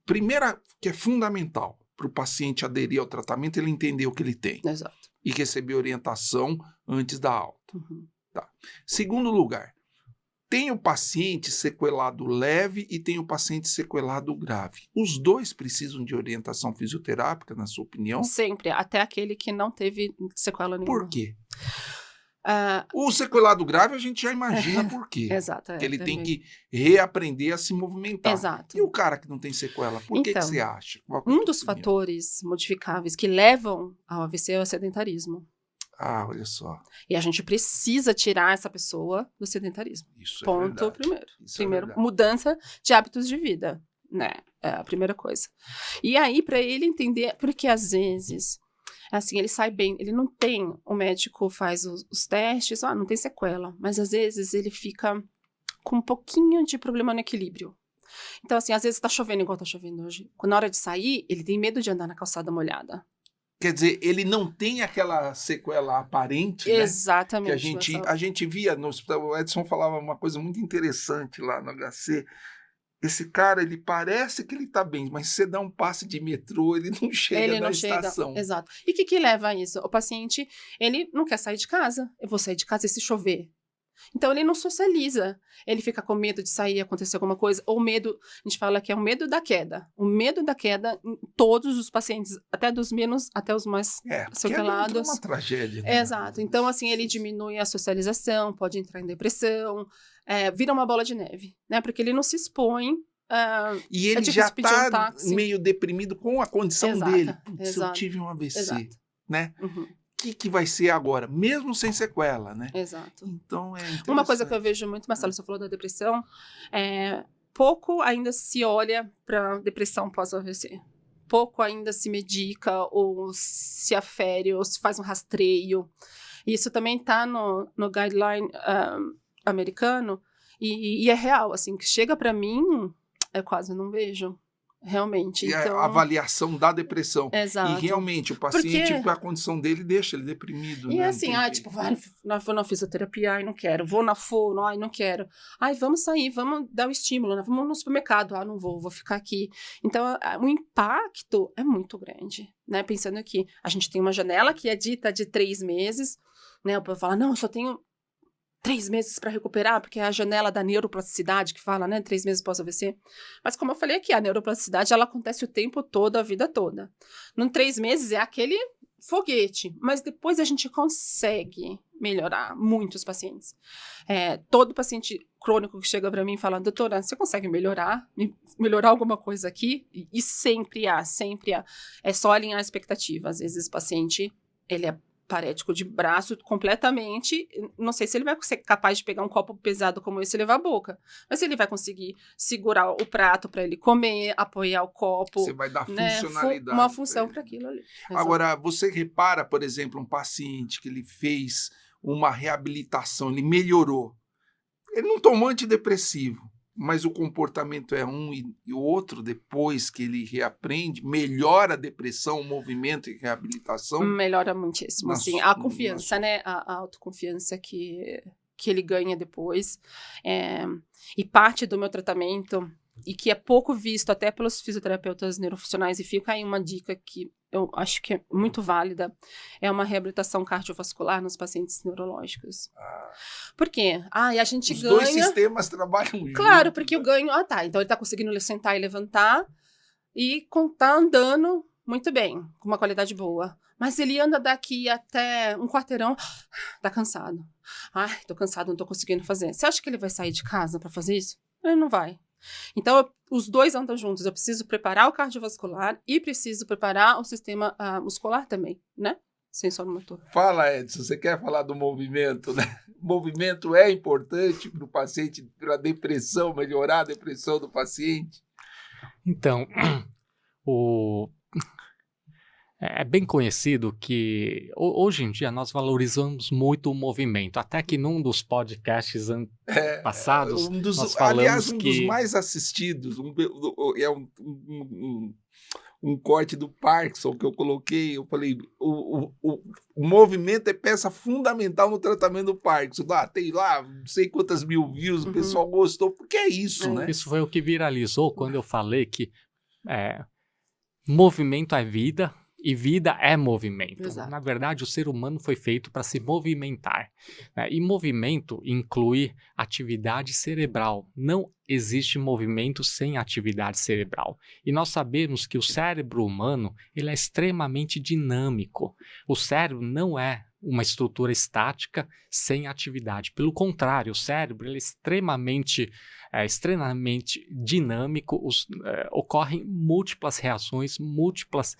primeira, que é fundamental para o paciente aderir ao tratamento, ele entender o que ele tem. Exato. E receber orientação antes da alta. Uhum. Tá. Segundo lugar, tem o paciente sequelado leve e tem o paciente sequelado grave. Os dois precisam de orientação fisioterápica, na sua opinião? Sempre, até aquele que não teve sequela nenhuma. Por quê? O sequelado grave a gente já imagina por quê. Exato. Que ele tem que reaprender a se movimentar. Exato. E o cara que não tem sequela, por que você acha? Um dos fatores modificáveis que levam ao AVC é o sedentarismo. Olha só. E a gente precisa tirar essa pessoa do sedentarismo. Isso Ponto é verdade. primeiro, mudança de hábitos de vida, né? É a primeira coisa. E aí, para ele entender, porque às vezes, assim, ele sai bem, ele não tem, o médico faz os testes, não tem sequela, mas às vezes ele fica com um pouquinho de problema no equilíbrio. Então, assim, às vezes tá chovendo igual tá chovendo hoje. Na hora de sair, ele tem medo de andar na calçada molhada. Quer dizer, ele não tem aquela sequela aparente, né? Exatamente. Que a gente via no hospital. O Edson falava uma coisa muito interessante lá no HC. Esse cara, ele parece que ele tá bem, mas se você dá um passe de metrô, ele não chega Ele na não chega, estação. exato. E o que leva a isso? O paciente, ele não quer sair de casa. Eu vou sair de casa e se chover. Então, ele não socializa. Ele fica com medo de sair, acontecer alguma coisa. Ou medo, a gente fala que é o medo da queda. O medo da queda em todos os pacientes, até dos menos, até os mais sequelados. É uma tragédia. Né? Exato. Então, assim, ele diminui a socialização, pode entrar em depressão, vira uma bola de neve, né? Porque ele não se expõe. E ele já está meio deprimido com a condição dele. Putz, eu tive um AVC, né? Uhum. O que vai ser agora? Mesmo sem sequela, né? Exato. Então, uma coisa que eu vejo muito, Marcelo, você falou da depressão, pouco ainda se olha para depressão pós-AVC. Pouco ainda se medica, ou se afere, ou se faz um rastreio. Isso também está no guideline americano, e é real, assim, que chega para mim, eu quase não vejo. Realmente. E então... a avaliação da depressão. Exato. E realmente, o paciente, a condição dele deixa ele deprimido. E né? assim, vou na fisioterapia, ai, não quero. Vou na fono, ai, não quero. Ai, vamos sair, vamos dar o estímulo, né? Vamos no supermercado, não vou ficar aqui. Então, o impacto é muito grande, né? Pensando que a gente tem uma janela que é dita de 3 meses, né? O povo fala, não, eu só tenho 3 meses para recuperar, porque é a janela da neuroplasticidade que fala, né? 3 meses pós-AVC. Mas como eu falei aqui, a neuroplasticidade, ela acontece o tempo todo, a vida toda. Num 3 meses é aquele foguete, mas depois a gente consegue melhorar muitos pacientes. Todo paciente crônico que chega para mim e fala, doutora, você consegue melhorar alguma coisa aqui? E sempre há. É só alinhar a expectativa. Às vezes o paciente, ele é parético de braço completamente, não sei se ele vai ser capaz de pegar um copo pesado como esse e levar a boca, mas ele vai conseguir segurar o prato para ele comer, apoiar o copo. Você vai dar funcionalidade. Uma função para aquilo ali. Agora, você repara, por exemplo, um paciente que ele fez uma reabilitação, ele melhorou. Ele não tomou antidepressivo, mas o comportamento é um e o outro, depois que ele reaprende, melhora a depressão, o movimento e reabilitação? Melhora muitíssimo, assim, a confiança, né, a autoconfiança que ele ganha depois, e parte do meu tratamento, e que é pouco visto até pelos fisioterapeutas neurofuncionais, e fica aí uma dica que eu acho que é muito válida, é uma reabilitação cardiovascular nos pacientes neurológicos. Por quê? A gente ganha... Os dois sistemas trabalham juntos. Claro, porque eu ganho... então ele tá conseguindo sentar e levantar e tá andando muito bem, com uma qualidade boa. Mas ele anda daqui até um quarteirão, tá cansado. Tô cansado, não tô conseguindo fazer. Você acha que ele vai sair de casa para fazer isso? Ele não vai. Então, os dois andam juntos. Eu preciso preparar o cardiovascular e preciso preparar o sistema muscular também, né? Sensório motor. Fala, Edson, você quer falar do movimento, né? O movimento é importante para o paciente, para a depressão, melhorar a depressão do paciente? Então, é bem conhecido que hoje em dia nós valorizamos muito o movimento, até que num dos podcasts passados nós falamos dos mais assistidos, um corte do Parkinson que eu coloquei, eu falei, o movimento é peça fundamental no tratamento do Parkinson. Tem lá, não sei quantas mil views, o pessoal gostou, porque é isso, né? Isso foi o que viralizou quando eu falei que movimento é vida, e vida é movimento. Exato. Na verdade, o ser humano foi feito para se movimentar, né? E movimento inclui atividade cerebral. Não existe movimento sem atividade cerebral. E nós sabemos que o cérebro humano ele é extremamente dinâmico. O cérebro não é uma estrutura estática sem atividade. Pelo contrário, o cérebro ele é extremamente dinâmico, ocorrem múltiplas reações, múltiplos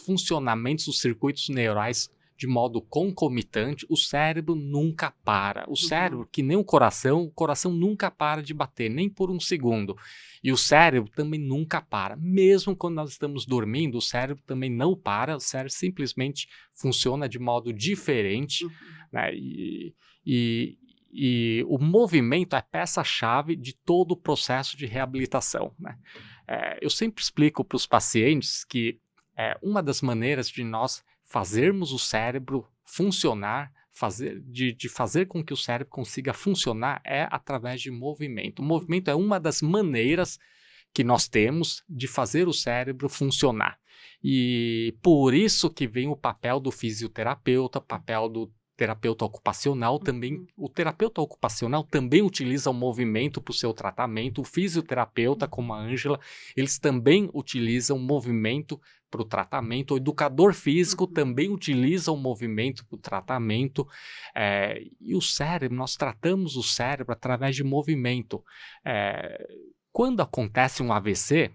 funcionamentos dos circuitos neurais de modo concomitante. O cérebro nunca para. O cérebro, que nem o coração nunca para de bater, nem por um segundo. E o cérebro também nunca para. Mesmo quando nós estamos dormindo, o cérebro também não para, o cérebro simplesmente funciona de modo diferente, né? E o movimento é peça-chave de todo o processo de reabilitação, né? Eu sempre explico para os pacientes que uma das maneiras de nós fazermos o cérebro funcionar, de fazer com que o cérebro consiga funcionar é através de movimento. O movimento é uma das maneiras que nós temos de fazer o cérebro funcionar. E por isso que vem o papel do fisioterapeuta, papel do terapeuta ocupacional também. O terapeuta ocupacional também utiliza o movimento para o seu tratamento. O fisioterapeuta, como a Ângela, eles também utilizam o movimento para o tratamento. O educador físico também utiliza o movimento para o tratamento. E o cérebro, nós tratamos o cérebro através de movimento. Quando acontece um AVC,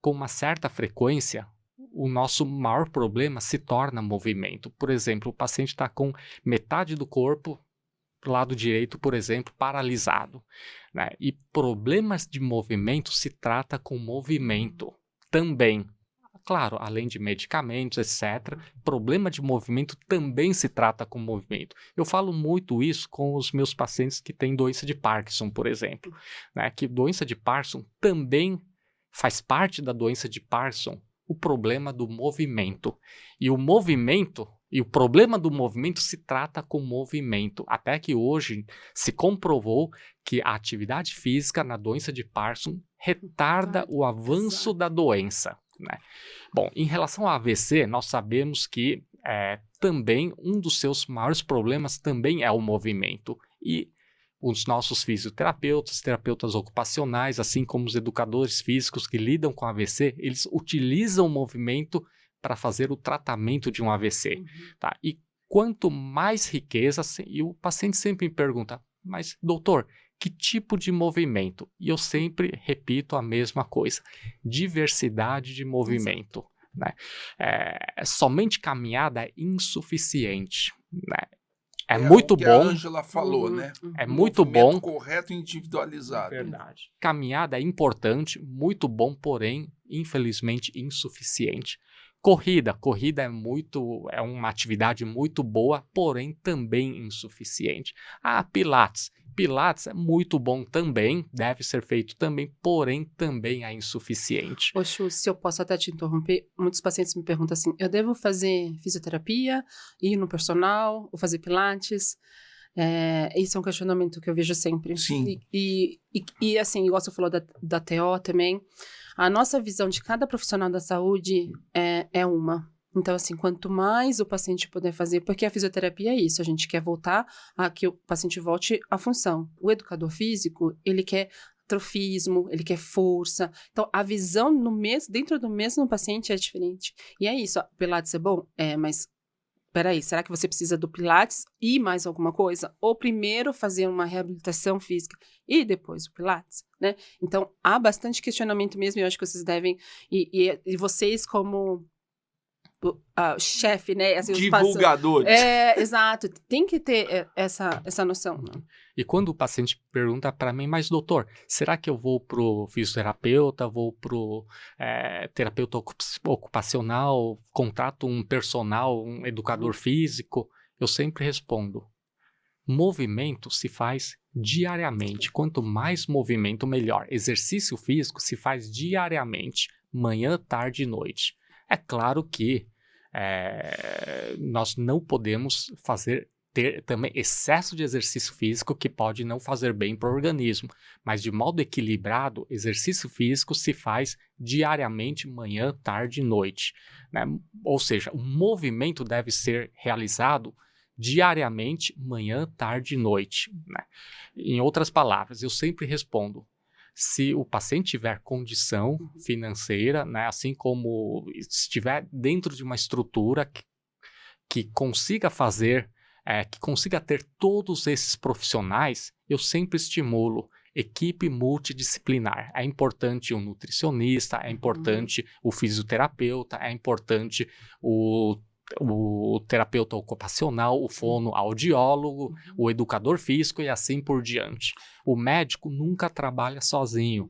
com uma certa frequência, o nosso maior problema se torna movimento. Por exemplo, o paciente está com metade do corpo, lado direito, por exemplo, paralisado, né? E problemas de movimento se trata com movimento também. Claro, além de medicamentos, etc., problema de movimento também se trata com movimento. Eu falo muito isso com os meus pacientes que têm doença de Parkinson, por exemplo, né? Que doença de Parkinson também faz parte da doença de Parkinson o problema do movimento. E o movimento, e o problema do movimento se trata com movimento. Até que hoje se comprovou que a atividade física na doença de Parkinson retarda o avanço da doença, né? Bom, em relação ao AVC, nós sabemos que também um dos seus maiores problemas também é o movimento. E os nossos fisioterapeutas, terapeutas ocupacionais, assim como os educadores físicos que lidam com AVC, eles utilizam o movimento para fazer o tratamento de um AVC. Tá? E quanto mais riqueza, e o paciente sempre me pergunta, mas doutor, que tipo de movimento? E eu sempre repito a mesma coisa, diversidade de movimento. Né? Somente caminhada é insuficiente, né? É muito o que bom. A Ângela falou, né? É muito bom. Correto e individualizado. Verdade. Caminhada é importante, muito bom, porém, infelizmente, insuficiente. Corrida é uma atividade muito boa, porém também insuficiente. Pilates é muito bom também, deve ser feito também, porém também é insuficiente. Chu, se eu posso até te interromper, muitos pacientes me perguntam assim, eu devo fazer fisioterapia, ir no personal, ou fazer pilates? Esse é um questionamento que eu vejo sempre. Sim. E assim, igual você falou da TO também, a nossa visão de cada profissional da saúde é uma. Então, assim, quanto mais o paciente puder fazer, porque a fisioterapia é isso, a gente quer voltar a que o paciente volte à função. O educador físico, ele quer trofismo, ele quer força. Então, a visão dentro do mesmo paciente é diferente. E é isso, Pilates é bom? Mas peraí, será que você precisa do Pilates e mais alguma coisa? Ou primeiro fazer uma reabilitação física e depois o Pilates, né? Então, há bastante questionamento mesmo, e eu acho que vocês devem, e vocês como chefe, né? Assim, divulgadores. Exato. Tem que ter essa noção. Né? E quando o paciente pergunta para mim, mas doutor, será que eu vou pro fisioterapeuta, vou pro terapeuta ocupacional, contrato um personal, um educador físico? Eu sempre respondo, movimento se faz diariamente. Quanto mais movimento, melhor. Exercício físico se faz diariamente, manhã, tarde e noite. É claro que nós não podemos ter também excesso de exercício físico que pode não fazer bem para o organismo, mas de modo equilibrado, exercício físico se faz diariamente, manhã, tarde e noite, né? Ou seja, o movimento deve ser realizado diariamente, manhã, tarde e noite, né? Em outras palavras, eu sempre respondo, se o paciente tiver condição financeira, né, assim como estiver dentro de uma estrutura que consiga fazer, que consiga ter todos esses profissionais, eu sempre estimulo equipe multidisciplinar. É importante o nutricionista, é importante o fisioterapeuta, é importante o terapeuta ocupacional, o fonoaudiólogo, o educador físico e assim por diante. O médico nunca trabalha sozinho.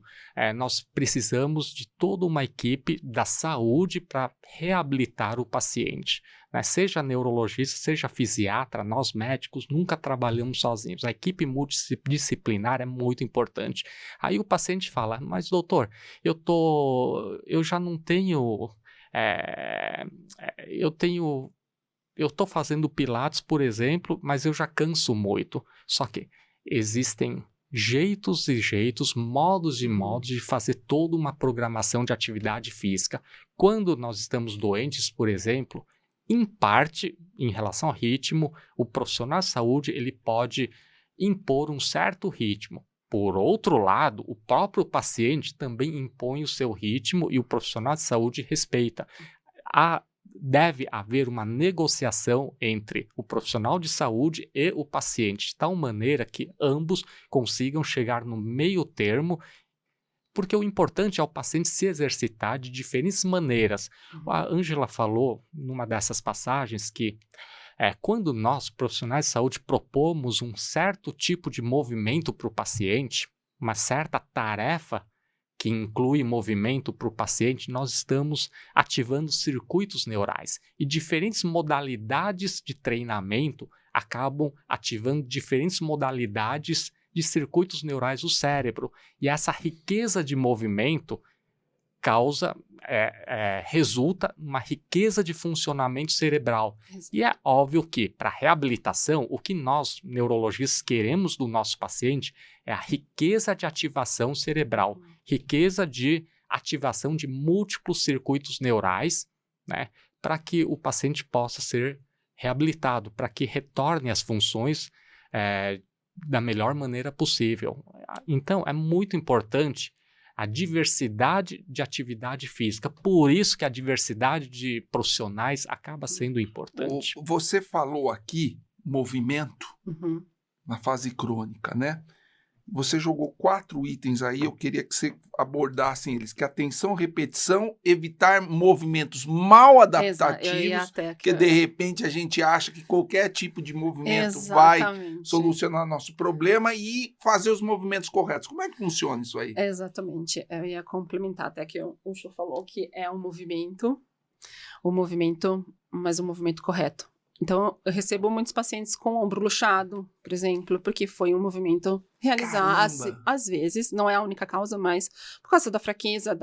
Nós precisamos de toda uma equipe da saúde para reabilitar o paciente. Né? Seja neurologista, seja fisiatra, nós médicos nunca trabalhamos sozinhos. A equipe multidisciplinar é muito importante. Aí o paciente fala, mas doutor, eu já não tenho Eu estou fazendo Pilates, por exemplo, mas eu já canso muito. Só que existem jeitos e jeitos, modos e modos de fazer toda uma programação de atividade física. Quando nós estamos doentes, por exemplo, em parte, em relação ao ritmo, o profissional de saúde ele pode impor um certo ritmo. Por outro lado, o próprio paciente também impõe o seu ritmo e o profissional de saúde respeita. Deve haver uma negociação entre o profissional de saúde e o paciente, de tal maneira que ambos consigam chegar no meio termo, porque o importante é o paciente se exercitar de diferentes maneiras. A Ângela falou, numa dessas passagens, que quando nós, profissionais de saúde, propomos um certo tipo de movimento para o paciente, uma certa tarefa que inclui movimento para o paciente, nós estamos ativando circuitos neurais. E diferentes modalidades de treinamento acabam ativando diferentes modalidades de circuitos neurais do cérebro. E essa riqueza de movimento resulta numa riqueza de funcionamento cerebral. E é óbvio que, para a reabilitação, o que nós, neurologistas, queremos do nosso paciente é a riqueza de ativação cerebral, riqueza de ativação de múltiplos circuitos neurais, né, para que o paciente possa ser reabilitado, para que retorne às funções da melhor maneira possível. Então, é muito importante a diversidade de atividade física. Por isso que a diversidade de profissionais acaba sendo importante. Você falou aqui movimento na fase crônica, né? Você jogou 4 itens aí, eu queria que você abordasse eles, que é atenção, repetição, evitar movimentos mal adaptativos, que de repente a gente acha que qualquer tipo de movimento vai solucionar nosso problema e fazer os movimentos corretos. Como é que funciona isso aí? Exatamente, eu ia complementar até que o Chu falou que é um movimento, mas um movimento correto. Então, eu recebo muitos pacientes com o ombro luxado, por exemplo, porque foi um movimento realizado, às vezes, não é a única causa, mas por causa da fraqueza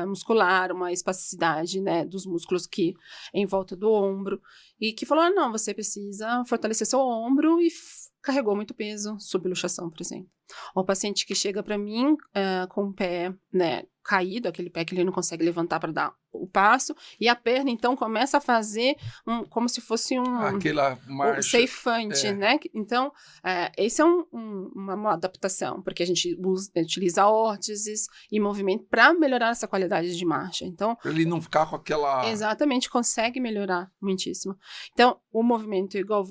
muscular, uma espasticidade, né, dos músculos que em volta do ombro, e que falou, não, você precisa fortalecer seu ombro e carregou muito peso, subluxação, por exemplo. Ou o paciente que chega para mim com o pé, né, caído, aquele pé que ele não consegue levantar para dar o passo, e a perna, então, começa a fazer como se fosse aquela marcha. Ceifante, né? Então, esse é uma adaptação, porque a gente utiliza órteses e movimento para melhorar essa qualidade de marcha. Então, para ele não ficar com aquela... Exatamente, consegue melhorar muitíssimo. Então, o movimento, igual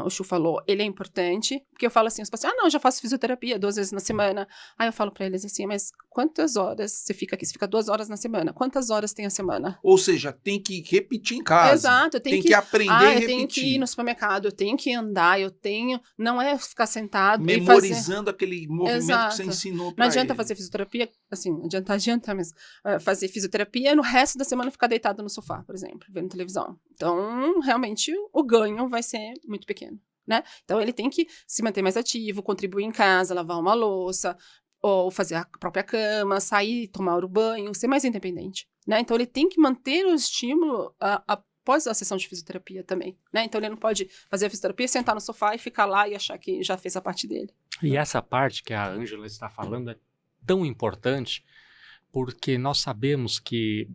o Chu falou, ele é importante, porque eu falo assim, os pacientes, não, eu já faço fisioterapia 2 vezes na semana. Aí eu falo para eles assim, mas quantas horas você fica aqui? Você fica 2 horas na semana. Quantas horas tem a semana? Ou seja, tem que repetir em casa. Exato. Tem que aprender a repetir. Eu tenho que ir no supermercado, eu tenho que andar, não é ficar sentado memorizando aquele movimento Exato. que você ensinou para ele. Não adianta fazer fisioterapia, assim, adianta, mas fazer fisioterapia no resto da semana ficar deitado no sofá, por exemplo, vendo televisão. Então, realmente, o ganho vai ser muito pequeno, né? Então, ele tem que se manter mais ativo, contribuir em casa, lavar uma louça, ou fazer a própria cama, sair, tomar o banho, ser mais independente, né? Então, ele tem que manter o estímulo após a sessão de fisioterapia também, né? Então, ele não pode fazer a fisioterapia, sentar no sofá e ficar lá e achar que já fez a parte dele. E essa parte que a Ângela está falando é tão importante, porque nós sabemos que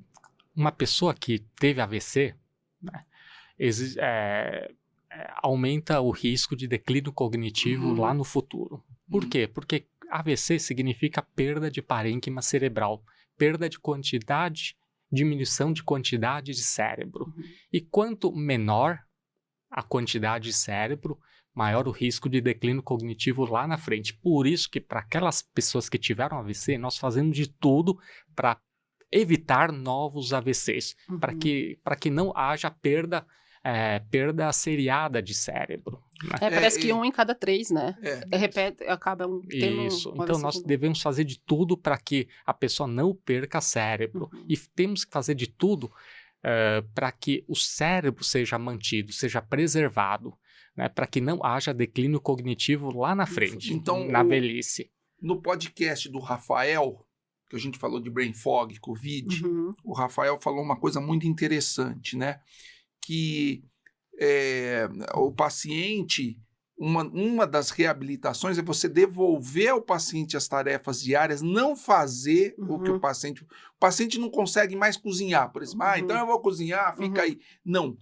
uma pessoa que teve AVC, né, aumenta o risco de declínio cognitivo lá no futuro. Por quê? Porque AVC significa perda de parênquima cerebral, perda de quantidade, diminuição de quantidade de cérebro. E quanto menor a quantidade de cérebro, maior o risco de declínio cognitivo lá na frente. Por isso que para aquelas pessoas que tiveram AVC, nós fazemos de tudo para evitar novos AVCs, para que não haja perda seriada de cérebro. Né? Parece que 1 em cada 3, né? Repete, acaba tendo Isso. Então, nós devemos fazer de tudo para que a pessoa não perca cérebro. E temos que fazer de tudo para que o cérebro seja mantido, seja preservado, né? Para que não haja declínio cognitivo lá na frente, então, na velhice. No podcast do Rafael, que a gente falou de brain fog, Covid, Uhum. o Rafael falou uma coisa muito interessante, né? Que o paciente, uma das reabilitações é você devolver ao paciente as tarefas diárias, não fazer o que o paciente não consegue mais cozinhar, por exemplo, então eu vou cozinhar, fica aí. Não,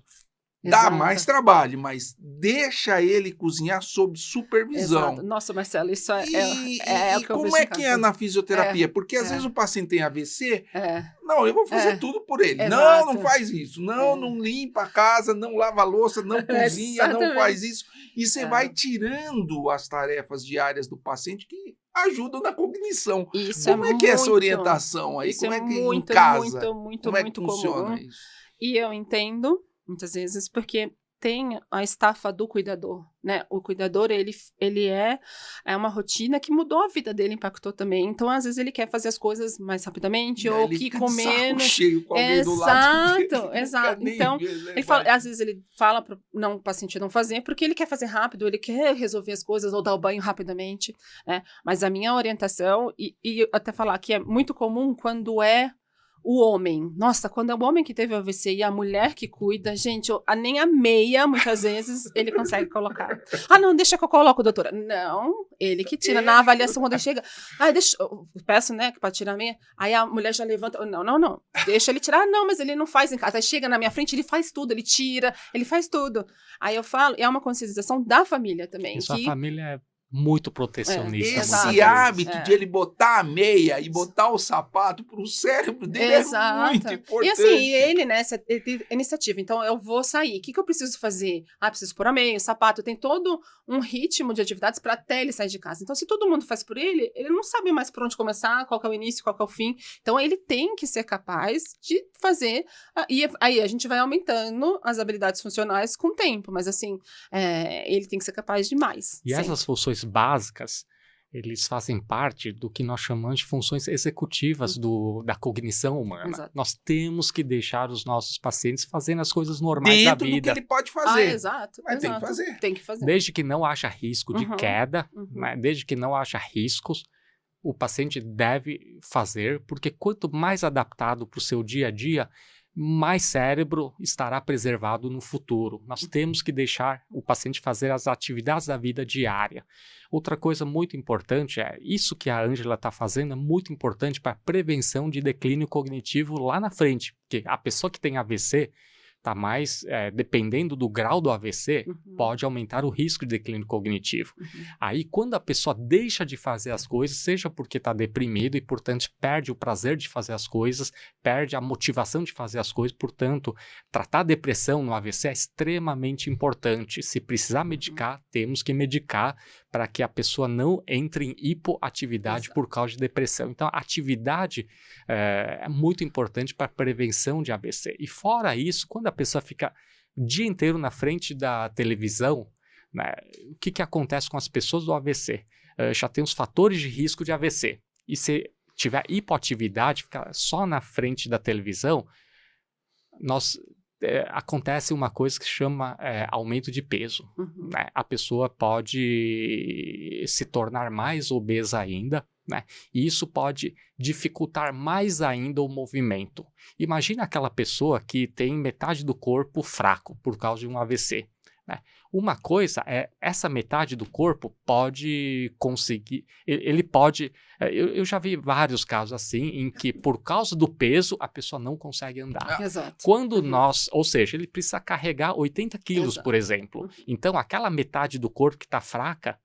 dá Exato. mais trabalho, mas deixa ele cozinhar sob supervisão. Exato. Nossa, Marcelo, isso é o que eu como vejo é em que casa. é na fisioterapia? Porque às vezes o paciente tem AVC, É. não, eu vou fazer tudo por ele. Exato. Não faz isso. Não limpa a casa, não lava a louça, não cozinha, não faz isso. E você vai tirando as tarefas diárias do paciente que ajudam na cognição. Isso Como é que é essa orientação aí? Isso Como é é que muito, em casa? muito como é que comum. funciona isso? E eu entendo, muitas vezes, porque tem a estafa do cuidador, né? O cuidador, ele é uma rotina que mudou a vida dele, impactou também. Então, às vezes, ele quer fazer as coisas mais rapidamente, ou ele que fica comer... de saco cheio com alguém do lado dele. Exato. Então, às vezes ele fala para o paciente não fazer, porque ele quer fazer rápido, ele quer resolver as coisas, ou dar o banho rapidamente, né? Mas a minha orientação, e até falar que é muito comum quando é o homem. Nossa, quando é o homem que teve o AVC e a mulher que cuida, gente, nem a meia, muitas vezes, ele consegue colocar. Não, deixa que eu coloco, doutora. Não, ele que tira. Na avaliação, quando ele chega, deixa, eu peço, né, para tirar a meia. Aí a mulher já levanta, não, deixa ele tirar. Não, mas ele não faz em casa. Aí chega na minha frente, ele faz tudo, ele tira, ele faz tudo. Aí eu falo, é uma conscientização da família também. Isso, a família é muito protecionista. Esse hábito de ele botar a meia e botar o sapato pro cérebro dele é muito importante. E assim, ele, né, ele tem iniciativa. Então, eu vou sair. O que eu preciso fazer? Preciso pôr a meia, o sapato. Tem todo um ritmo de atividades para até ele sair de casa. Então, se todo mundo faz por ele, ele não sabe mais por onde começar, qual que é o início, qual que é o fim. Então, ele tem que ser capaz de fazer. E aí, a gente vai aumentando as habilidades funcionais com o tempo. Mas, assim, ele tem que ser capaz de mais. E essas funções básicas, eles fazem parte do que nós chamamos de funções executivas da cognição humana. Exato. Nós temos que deixar os nossos pacientes fazendo as coisas normais da vida. Dentro do que ele pode fazer. Exato. Mas tem que fazer. Tem que fazer. Desde que não haja risco de queda, né? Desde que não haja riscos, o paciente deve fazer, porque quanto mais adaptado para o seu dia a dia, mais cérebro estará preservado no futuro. Nós temos que deixar o paciente fazer as atividades da vida diária. Outra coisa muito importante isso que a Ângela está fazendo é muito importante para a prevenção de declínio cognitivo lá na frente, porque a pessoa que tem AVC está mais, dependendo do grau do AVC, pode aumentar o risco de declínio cognitivo. Aí, quando a pessoa deixa de fazer as coisas, seja porque está deprimido e, portanto, perde o prazer de fazer as coisas, perde a motivação de fazer as coisas, portanto, tratar a depressão no AVC é extremamente importante. Se precisar medicar, temos que medicar para que a pessoa não entre em hipoatividade por causa de depressão. Então, a atividade é muito importante para a prevenção de AVC. E fora isso, quando a pessoa fica o dia inteiro na frente da televisão, né, o que acontece com as pessoas do AVC? Já tem os fatores de risco de AVC. E se tiver hipoatividade, ficar só na frente da televisão, acontece uma coisa que se chama aumento de peso. Né? A pessoa pode se tornar mais obesa ainda, né? E isso pode dificultar mais ainda o movimento. Imagina aquela pessoa que tem metade do corpo fraco por causa de um AVC. Né? Uma coisa essa metade do corpo pode conseguir, ele pode, eu já vi vários casos assim, em que por causa do peso a pessoa não consegue andar. Exato. Quando ou seja, ele precisa carregar 80 quilos, por exemplo. Então aquela metade do corpo que está fraca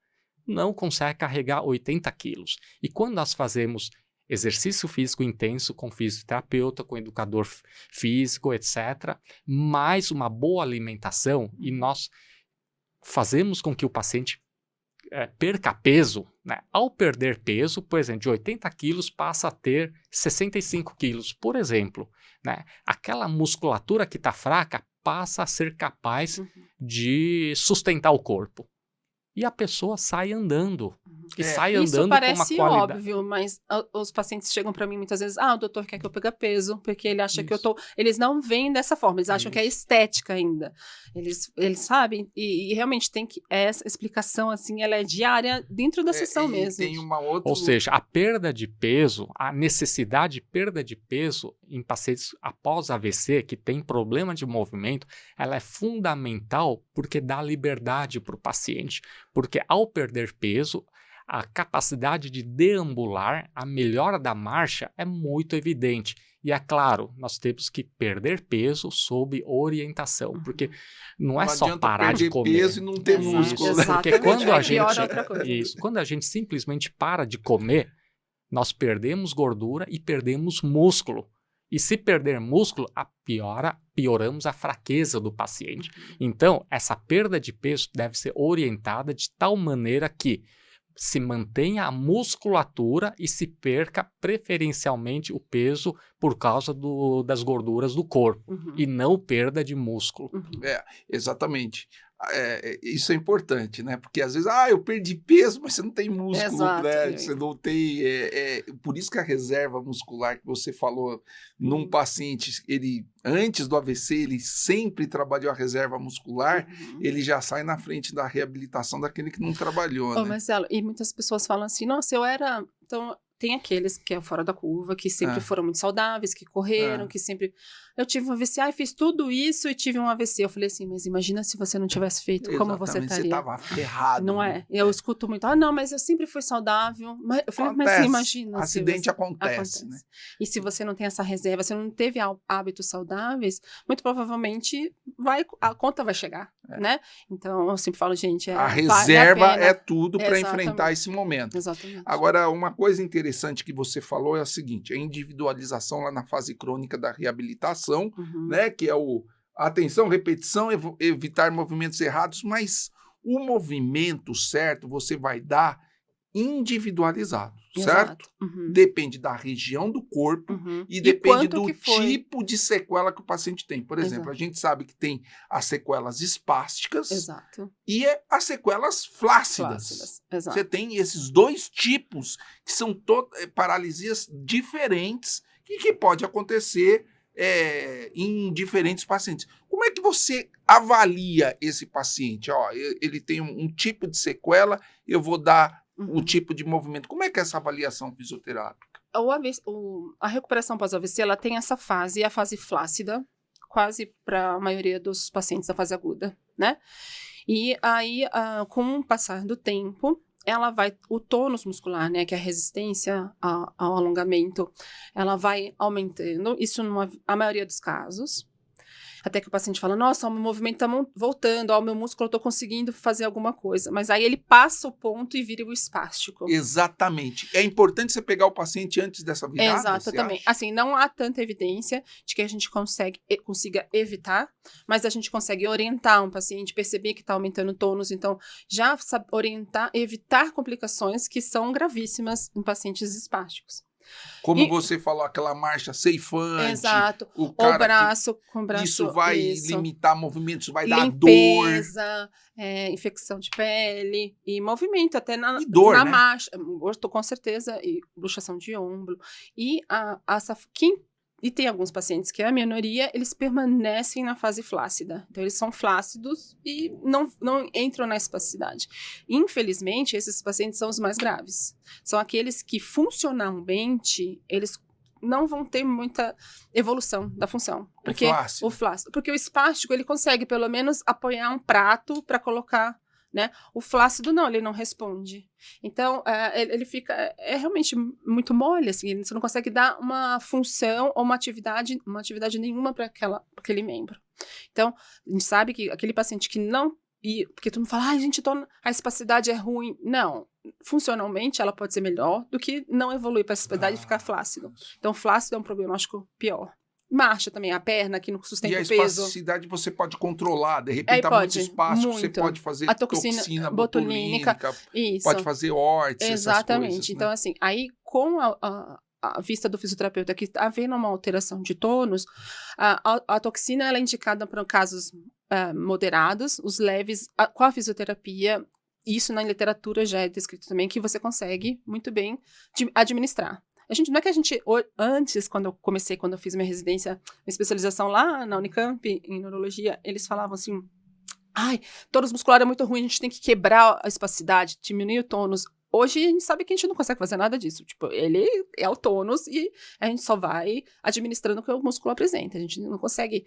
não consegue carregar 80 quilos. E quando nós fazemos exercício físico intenso com fisioterapeuta, com educador físico, etc., mais uma boa alimentação, e nós fazemos com que o paciente perca peso, né? Ao perder peso, por exemplo, de 80 quilos passa a ter 65 quilos, por exemplo. Né? Aquela musculatura que está fraca passa a ser capaz de sustentar o corpo. e a pessoa sai andando. E É. sai Isso andando com uma parece qualidade. óbvio, mas os pacientes chegam para mim muitas vezes, o doutor quer que eu pegue peso, porque ele acha que eu Isso. tô... Eles não veem dessa forma, eles acham que é estética ainda. Eles sabem, e realmente tem que... Essa explicação, assim, ela é diária dentro da sessão e mesmo. tem uma outra... Ou seja, a perda de peso, a necessidade de perda de peso em pacientes após AVC, que tem problema de movimento, ela é fundamental porque dá liberdade para o paciente. Porque ao perder peso, a capacidade de deambular, a melhora da marcha é muito evidente. E é claro, nós temos que perder peso sob orientação, porque não é só adianta parar de perder comer. peso e não ter Exato, músculo, né? Porque exatamente. quando a Aí piora gente, outra coisa. quando a gente simplesmente para de comer, nós perdemos gordura e perdemos músculo. E se perder músculo, pioramos a fraqueza do paciente. Então, essa perda de peso deve ser orientada de tal maneira que se mantenha a musculatura e se perca preferencialmente o peso por causa das gorduras do corpo e não perda de músculo. Exatamente. Isso é importante, né? Porque às vezes, eu perdi peso, mas você não tem músculo, Exato, né? Você não tem... por isso que a reserva muscular que você falou num paciente, ele antes do AVC, ele sempre trabalhou a reserva muscular, ele já sai na frente da reabilitação daquele que não trabalhou, né? Marcelo, e muitas pessoas falam assim, nossa, eu era... Então, tem aqueles que é fora da curva, que sempre foram muito saudáveis, que correram, que sempre... Eu tive um AVC, fiz tudo isso e tive um AVC. Eu falei assim, mas imagina se você não tivesse feito, como você estaria? Você estava ferrado. Não é? Eu escuto muito, não, mas eu sempre fui saudável. Mas, eu falei, mas imagina. Acidente se acontece, né? E se você não tem essa reserva, você não teve hábitos saudáveis, muito provavelmente a conta vai chegar, né? Então, eu sempre falo, gente, a reserva vale a pena. é tudo para Exatamente. enfrentar esse momento. Exatamente. Agora, uma coisa interessante que você falou é a seguinte, a individualização lá na fase crônica da reabilitação, né, que é atenção, repetição, evitar movimentos errados, mas o movimento certo você vai dar individualizado, certo? Depende da região do corpo e depende do tipo de sequela que o paciente tem. Por exemplo, a gente sabe que tem as sequelas espásticas e as sequelas flácidas. Você tem esses dois tipos que são paralisias diferentes e que pode acontecer em diferentes pacientes. Como é que você avalia esse paciente? Ele tem um tipo de sequela, eu vou dar o tipo de movimento. Como é que é essa avaliação fisioterápica? A recuperação pós-AVC, ela tem essa fase, a fase flácida, quase para a maioria dos pacientes da fase aguda, né? E aí, com o passar do tempo, o tônus muscular, né, que é a resistência ao alongamento, ela vai aumentando, isso na maioria dos casos, até que o paciente fala, nossa, o meu movimento tá voltando, o meu músculo eu tô conseguindo fazer alguma coisa, mas aí ele passa o ponto e vira o espástico. Exatamente. É importante você pegar o paciente antes dessa virada? Exato, também. Assim, não há tanta evidência de que a gente consiga evitar, mas a gente consegue orientar um paciente, perceber que está aumentando o tônus, então já orientar, evitar complicações que são gravíssimas em pacientes espásticos. Como você falou, aquela marcha ceifante. Exato. O braço com braço. Isso vai limitar movimentos, vai dar dor. Limpeza, infecção de pele e movimento, até na dor, né? marcha. Com certeza, e luxação de ombro. E e tem alguns pacientes que é a minoria, eles permanecem na fase flácida. Então, eles são flácidos e não entram na espasticidade. Infelizmente, esses pacientes são os mais graves. São aqueles que, funcionalmente, eles não vão ter muita evolução da função. Porque o flácido. Porque o espástico, ele consegue, pelo menos, apoiar um prato para colocar, né? O flácido não, ele não responde. Então, ele fica realmente muito mole, assim, você não consegue dar uma função ou uma atividade nenhuma para aquele membro. Então, a gente sabe que aquele paciente que não... porque todo mundo fala, gente, a espasticidade é ruim. Não, funcionalmente ela pode ser melhor do que não evoluir para a espasticidade e ficar flácido. Então, flácido é um prognóstico pior. Marcha também, a perna que não sustenta o peso. E a espasticidade você pode controlar, de repente tá muito espástico, você pode fazer a toxina botulínica, isso. Pode fazer órtice, exatamente. Essas coisas, então, né? assim, aí com a vista do fisioterapeuta que está havendo uma alteração de tônus, a toxina ela é indicada para casos moderados, os leves, com a fisioterapia isso na literatura já é descrito também, que você consegue muito bem administrar. Não é que a gente, antes, quando eu fiz minha residência, minha especialização lá na Unicamp, em neurologia, eles falavam assim, tônus muscular é muito ruim, a gente tem que quebrar a espasticidade, diminuir o tônus. Hoje a gente sabe que a gente não consegue fazer nada disso. Tipo, ele é o tônus e a gente só vai administrando o que o músculo apresenta. A gente não consegue,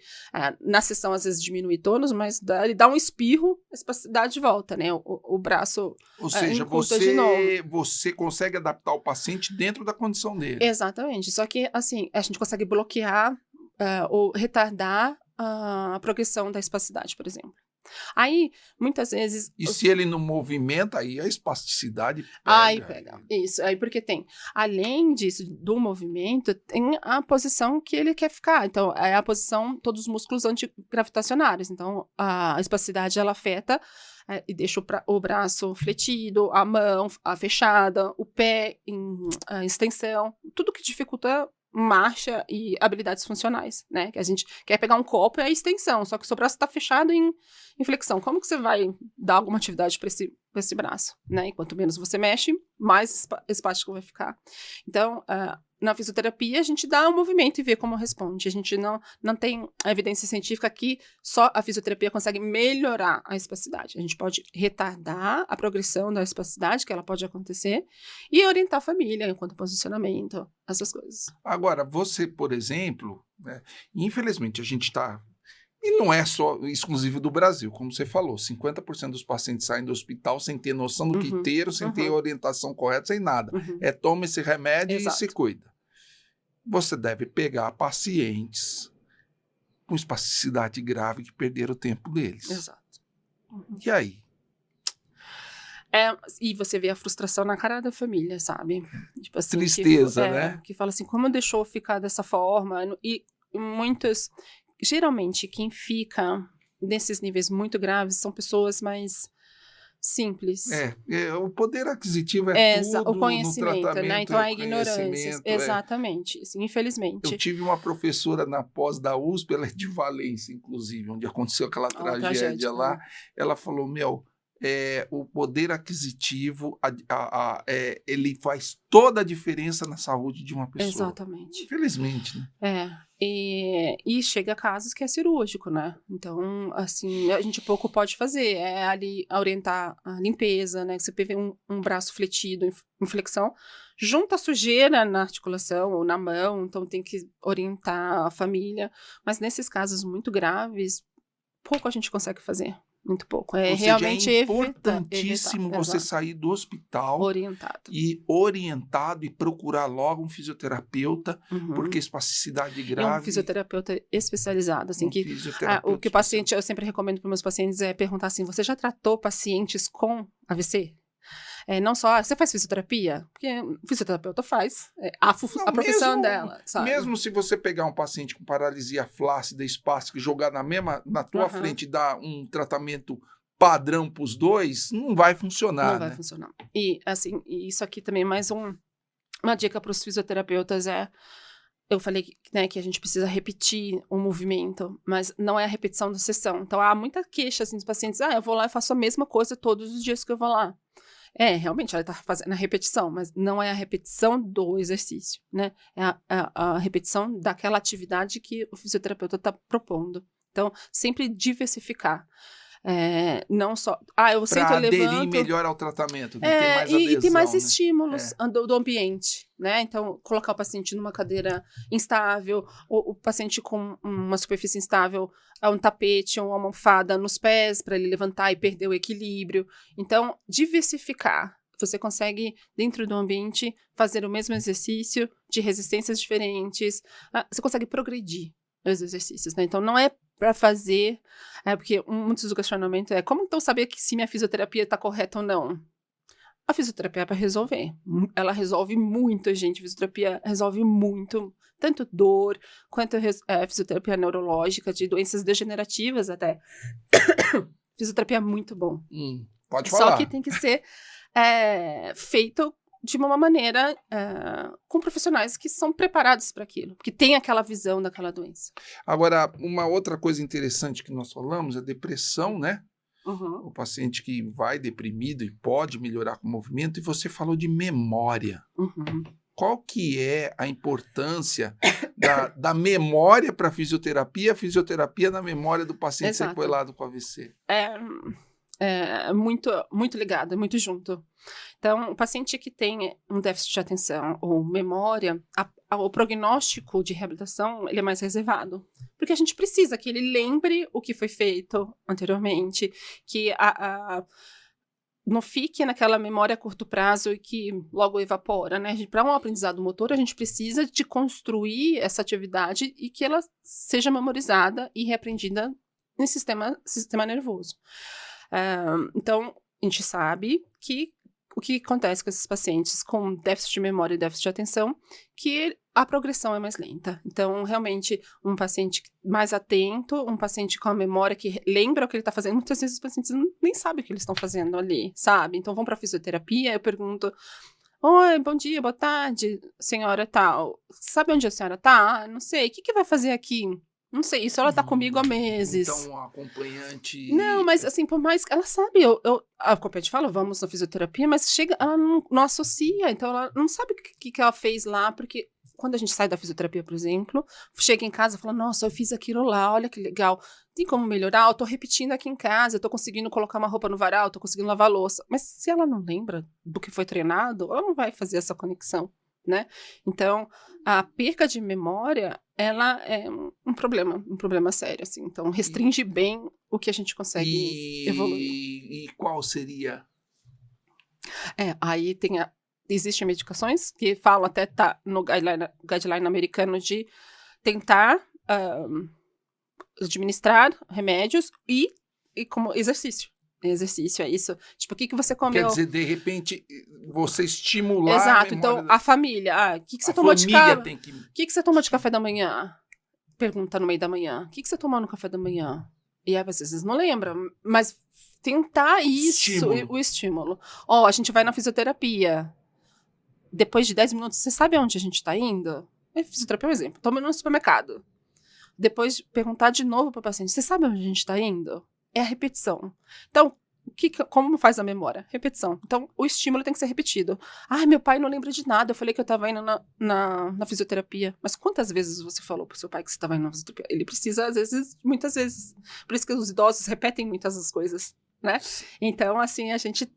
na sessão, às vezes, diminuir tônus, mas ele dá um espirro, a espasticidade volta, né? O braço Ou seja, de novo. você consegue adaptar o paciente dentro da condição dele. Exatamente. Só que, assim, a gente consegue bloquear ou retardar a progressão da espasticidade, por exemplo. Aí, muitas vezes... E se ele não movimenta, aí a espasticidade pega. Aí pega, isso. Aí porque tem, além disso, do movimento, tem a posição que ele quer ficar. Então, é a posição, todos os músculos antigravitacionários. Então, a espasticidade, ela afeta e deixa o braço fletido, a mão fechada, o pé em extensão. Tudo que dificulta marcha e habilidades funcionais, né? Que a gente quer pegar um copo e a extensão, só que o seu braço está fechado em flexão. Como que você vai dar alguma atividade para esse braço, né? E quanto menos você mexe, mais espástico vai ficar. Então, na fisioterapia, a gente dá um movimento e vê como responde. A gente não tem a evidência científica que só a fisioterapia consegue melhorar a espasticidade. A gente pode retardar a progressão da espasticidade, que ela pode acontecer, e orientar a família enquanto posicionamento, essas coisas. Agora, você, por exemplo, né, infelizmente a gente está... E não é só exclusivo do Brasil, como você falou, 50% dos pacientes saem do hospital sem ter noção do que ter, sem ter orientação correta, sem nada. Toma esse remédio e se cuida. Você deve pegar pacientes com espasticidade grave que perderam o tempo deles. Exato. E aí? E você vê a frustração na cara da família, sabe? Tipo assim, tristeza, né? Que fala assim, como deixou ficar dessa forma? E muitos... Geralmente, quem fica nesses níveis muito graves são pessoas mais simples. O poder aquisitivo é tudo o conhecimento, no tratamento, né? Então, a ignorância. Exatamente, assim, infelizmente. Eu tive uma professora na pós da USP, ela é de Valência, inclusive, onde aconteceu aquela tragédia lá. Ela falou, o poder aquisitivo, ele faz toda a diferença na saúde de uma pessoa. Exatamente. Infelizmente, né? E chega a casos que é cirúrgico, né? Então, assim, a gente pouco pode fazer. Ali orientar a limpeza, né? Que você vê um braço fletido em flexão, junta sujeira na articulação ou na mão, então tem que orientar a família. Mas nesses casos muito graves, pouco a gente consegue fazer. Muito pouco. Realmente é importantíssimo você sair do hospital orientado e procurar logo um fisioterapeuta, porque espasticidade grave... É um fisioterapeuta especializado. Assim, o que o paciente, eu sempre recomendo para meus pacientes é perguntar assim, você já tratou pacientes com AVC? Não só, você faz fisioterapia? Porque o fisioterapeuta faz, a profissão dela, sabe? Mesmo se você pegar um paciente com paralisia flácida, espástica e jogar na tua frente e dar um tratamento padrão para os dois, não vai funcionar, Não vai funcionar. E, assim, isso aqui também é mais uma dica para os fisioterapeutas eu falei, né, que a gente precisa repetir o movimento, mas não é a repetição da sessão. Então, há muita queixa, assim, dos pacientes, eu vou lá e faço a mesma coisa todos os dias que eu vou lá. Realmente, ela está fazendo a repetição, mas não é a repetição do exercício, né? É a repetição daquela atividade que o fisioterapeuta está propondo. Então, sempre diversificar. Não só... eu sento e levanto... Para aderir melhor ao tratamento, ter mais adesão, e ter mais estímulos do ambiente, né? Então, colocar o paciente numa cadeira instável, o paciente com uma superfície instável, um tapete ou uma almofada nos pés para ele levantar e perder o equilíbrio. Então, diversificar. Você consegue, dentro do ambiente, fazer o mesmo exercício de resistências diferentes. Você consegue progredir os exercícios, né? Então, não é para fazer, porque muitos do questionamento como então saber se minha fisioterapia está correta ou não? A fisioterapia é para resolver. Ela resolve muito, gente. A fisioterapia resolve muito, tanto dor, quanto fisioterapia neurológica, de doenças degenerativas até. Fisioterapia é muito bom. Pode falar. Só que tem que ser feito de uma maneira com profissionais que são preparados para aquilo, que tem aquela visão daquela doença. Agora, uma outra coisa interessante que nós falamos é depressão, né? Uhum. o paciente que vai deprimido e pode melhorar com o movimento, e você falou de memória. Uhum. Qual que é a importância da memória para a fisioterapia na memória do paciente Exato. sequelado com AVC? É muito, muito ligado, é muito junto. Então, o paciente que tem um déficit de atenção ou memória, o prognóstico de reabilitação ele é mais reservado. Porque a gente precisa que ele lembre o que foi feito anteriormente, que não fique naquela memória a curto prazo e que logo evapora, né? Para um aprendizado motor, a gente precisa de construir essa atividade e que ela seja memorizada e reaprendida no sistema nervoso. Então, a gente sabe que o que acontece com esses pacientes com déficit de memória e déficit de atenção, que a progressão é mais lenta. Então, realmente, um paciente mais atento, um paciente com a memória que lembra o que ele está fazendo, muitas vezes os pacientes nem sabem o que eles estão fazendo ali, sabe? Então, vão para a fisioterapia, eu pergunto: oi, bom dia, boa tarde, senhora tal. Sabe onde a senhora tá? Não sei. O que vai fazer aqui? Não sei, isso ela tá comigo há meses. Então, a acompanhante... Não, mas assim, por mais que ela sabe, a acompanhante fala, vamos na fisioterapia, mas chega, ela não associa, então ela não sabe o que ela fez lá, porque quando a gente sai da fisioterapia, por exemplo, chega em casa e fala, nossa, eu fiz aquilo lá, olha que legal, tem como melhorar? Eu tô repetindo aqui em casa, eu tô conseguindo colocar uma roupa no varal, tô conseguindo lavar a louça, mas se ela não lembra do que foi treinado, ela não vai fazer essa conexão, né? Então, a perca de memória, ela é um problema sério, assim. Então, restringe bem o que a gente consegue evoluir. E qual seria? Aí existem medicações que falam até no guideline americano de tentar administrar remédios e como exercício. Exercício, é isso. Tipo, o que você comeu? Quer dizer, de repente, você estimular Exato. a então, a família. O que você tomou de café? O que você tomou de café da manhã? Pergunta no meio da manhã. O que você tomou no café da manhã? E aí, às vezes, não lembra. Mas tentar isso, o estímulo. A gente vai na fisioterapia. Depois de 10 minutos, você sabe aonde a gente tá indo? Fisioterapia é um exemplo. Tô no supermercado. Depois, perguntar de novo para o paciente. Você sabe onde a gente tá indo? É a repetição. Então, como faz a memória? Repetição. Então, o estímulo tem que ser repetido. Meu pai não lembra de nada. Eu falei que eu estava indo na fisioterapia. Mas quantas vezes você falou pro seu pai que você estava indo na fisioterapia? Ele precisa, às vezes, muitas vezes. Por isso que os idosos repetem muitas das coisas, né? Então, assim, a gente...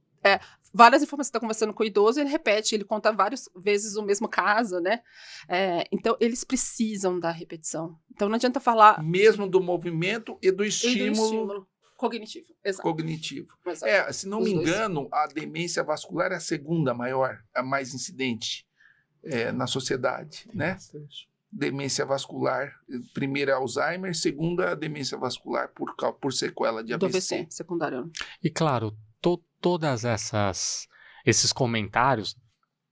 várias informações, você está conversando com o idoso, ele repete, ele conta várias vezes o mesmo caso, né? Então, eles precisam da repetição. Então, não adianta falar... Mesmo do movimento e do estímulo cognitivo, exato. Cognitivo. Exato. Se não me engano, a demência vascular é a segunda maior, a mais incidente na sociedade, né? Demência vascular, primeira Alzheimer, segunda demência vascular por sequela de AVC. Do AVC, secundário. E claro, todas esses comentários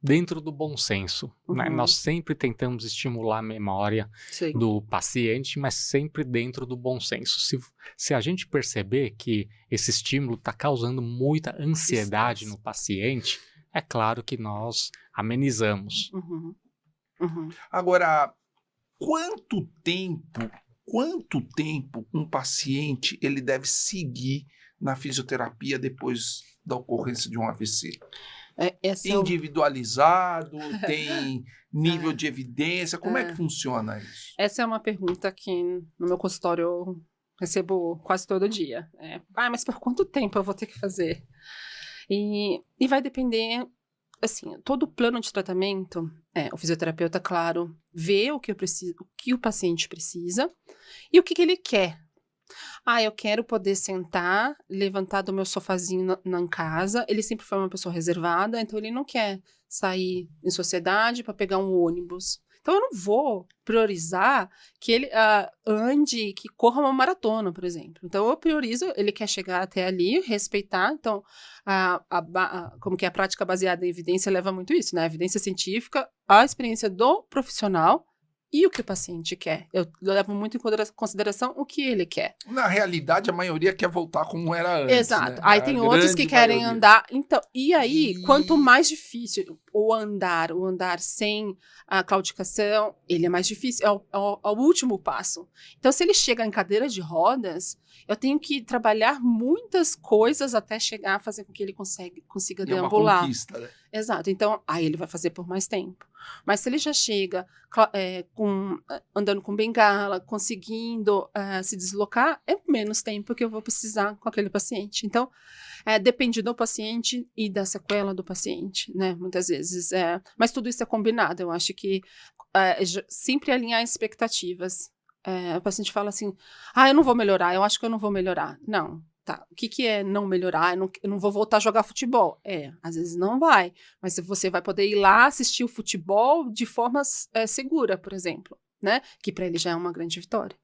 dentro do bom senso, né? Nós sempre tentamos estimular a memória do paciente, mas sempre dentro do bom senso. Se a gente perceber que esse estímulo está causando muita ansiedade no paciente, é claro que nós amenizamos. Agora, quanto tempo um paciente ele deve seguir na fisioterapia depois da ocorrência de um AVC? Individualizado, tem nível de evidência, como é que funciona isso? Essa é uma pergunta que no meu consultório eu recebo quase todo dia. Mas por quanto tempo eu vou ter que fazer? E vai depender, assim, todo o plano de tratamento, o fisioterapeuta, claro, vê o que o paciente precisa e o que ele quer. Eu quero poder sentar, levantar do meu sofazinho na casa. Ele sempre foi uma pessoa reservada, então ele não quer sair em sociedade para pegar um ônibus. Então eu não vou priorizar que ele ande, que corra uma maratona, por exemplo. Então eu priorizo, ele quer chegar até ali, respeitar. Então, como que é a prática baseada em evidência leva muito isso, né? A evidência científica, a experiência do profissional e o que o paciente quer. Eu levo muito em consideração o que ele quer. Na realidade, a maioria quer voltar como era antes. Exato. Né? Aí A tem outros que grande querem maioria. andar. Então, e aí, quanto mais difícil o andar sem a claudicação, ele é mais difícil, é o último passo. Então, se ele chega em cadeira de rodas, eu tenho que trabalhar muitas coisas até chegar a fazer com que ele consiga E é uma deambular. conquista, né? Exato. Então, aí ele vai fazer por mais tempo. Mas se ele já chega andando com bengala, conseguindo se deslocar, é menos tempo que eu vou precisar com aquele paciente. Então, depende do paciente e da sequela do paciente, né? Muitas vezes. Mas tudo isso é combinado. Eu acho que sempre alinhar expectativas. O paciente fala assim, eu não vou melhorar, eu acho que eu não vou melhorar. Não. Tá, o que é não melhorar? Eu não vou voltar a jogar futebol. Às vezes não vai, mas você vai poder ir lá assistir o futebol de forma segura, por exemplo, né? Que para ele já é uma grande vitória.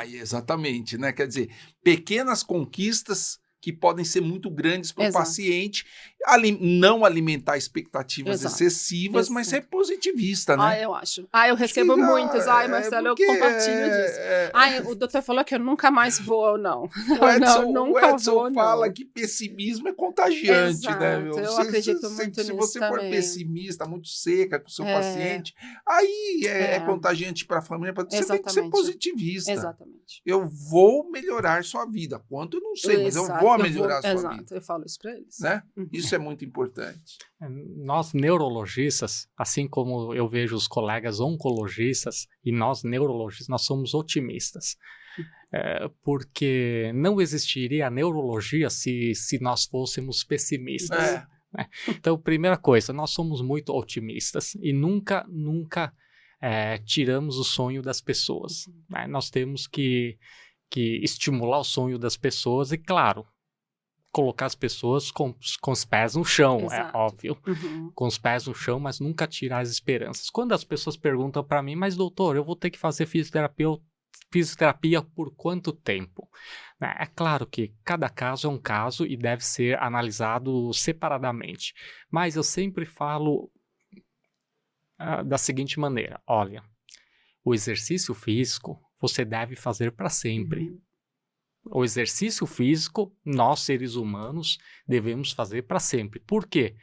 Exatamente, né? Quer dizer, pequenas conquistas que podem ser muito grandes para o Exato. paciente, não alimentar expectativas Exato. excessivas, mas ser positivista, né? Eu acho. Eu recebo muitos. Marcelo, eu compartilho disso. O doutor falou que eu nunca mais vou, não. O Edson fala que pessimismo é contagiante, Exato, né, meu? Eu acredito muito se nisso você for também. pessimista, muito seca com o seu paciente, aí é contagiante para a família. Você tem que ser positivista. Exatamente. Eu vou melhorar sua vida. Quanto eu não sei, mas eu vou melhorar sua vida. Exato, eu falo isso para eles. Né? Isso é muito importante. Nós neurologistas, assim como eu vejo os colegas oncologistas e nós neurologistas, nós somos otimistas. Porque não existiria a neurologia se nós fôssemos pessimistas. Então, primeira coisa, nós somos muito otimistas e nunca tiramos o sonho das pessoas. Né? Nós temos que estimular o sonho das pessoas e, claro, colocar as pessoas com os pés no chão, Exato. É óbvio. Com os pés no chão, mas nunca tirar as esperanças. Quando as pessoas perguntam para mim, mas doutor, eu vou ter que fazer fisioterapia por quanto tempo? É claro que cada caso é um caso e deve ser analisado separadamente. Mas eu sempre falo da seguinte maneira, olha, o exercício físico você deve fazer para sempre. O exercício físico, nós seres humanos, devemos fazer para sempre. Por quê?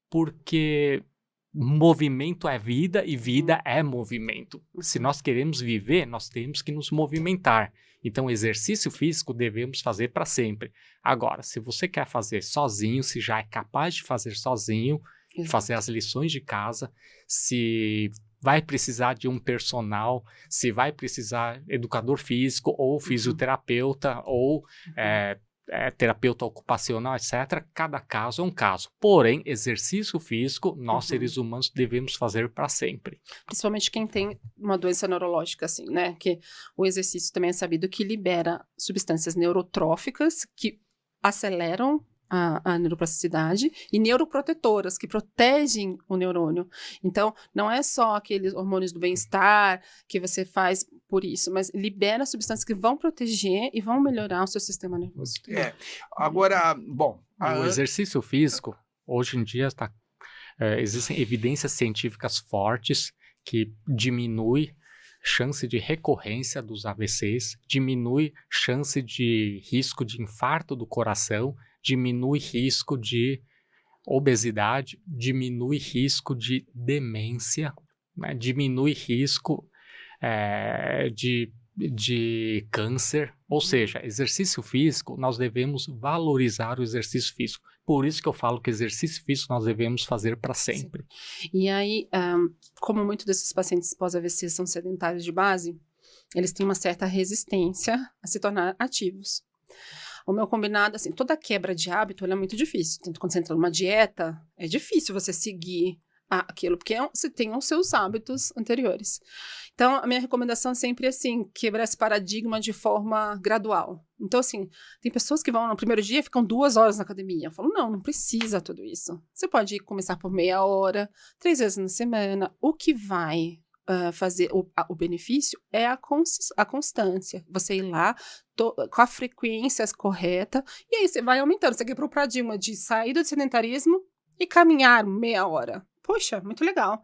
Porque movimento é vida e vida é movimento. Se nós queremos viver, nós temos que nos movimentar. Então, exercício físico devemos fazer para sempre. Agora, se você quer fazer sozinho, se já é capaz de fazer sozinho, fazer as lições de casa, se vai precisar de um personal, se vai precisar educador físico ou fisioterapeuta ou terapeuta ocupacional, etc. Cada caso é um caso. Porém, exercício físico, nós seres humanos devemos fazer para sempre. Principalmente quem tem uma doença neurológica, assim, né? Que o exercício também é sabido que libera substâncias neurotróficas que aceleram a neuroplasticidade e neuroprotetoras que protegem o neurônio. Então, não é só aqueles hormônios do bem-estar que você faz por isso, mas libera substâncias que vão proteger e vão melhorar o seu sistema nervoso. Agora, bom... O exercício físico, hoje em dia, existem evidências científicas fortes que diminui chance de recorrência dos AVCs, diminui chance de risco de infarto do coração, diminui risco de obesidade, diminui risco de demência, né? Diminui risco de câncer. Ou seja, exercício físico, nós devemos valorizar o exercício físico. Por isso que eu falo que exercício físico nós devemos fazer para sempre. Sim. E aí, como muitos desses pacientes pós-AVC são sedentários de base, eles têm uma certa resistência a se tornar ativos. O meu combinado, assim, toda quebra de hábito é muito difícil. Tanto quando você entra numa dieta, é difícil você seguir aquilo, porque você tem os seus hábitos anteriores. Então, a minha recomendação é sempre, assim, quebrar esse paradigma de forma gradual. Então, assim, tem pessoas que vão no primeiro dia e ficam 2 horas na academia. Eu falo, não precisa tudo isso. Você pode começar por meia hora, 3 vezes na semana. O que vai fazer o benefício é a constância. Você ir lá com a frequência correta e aí você vai aumentando. Você quebrou o paradigma de sair do sedentarismo e caminhar meia hora. Poxa, muito legal.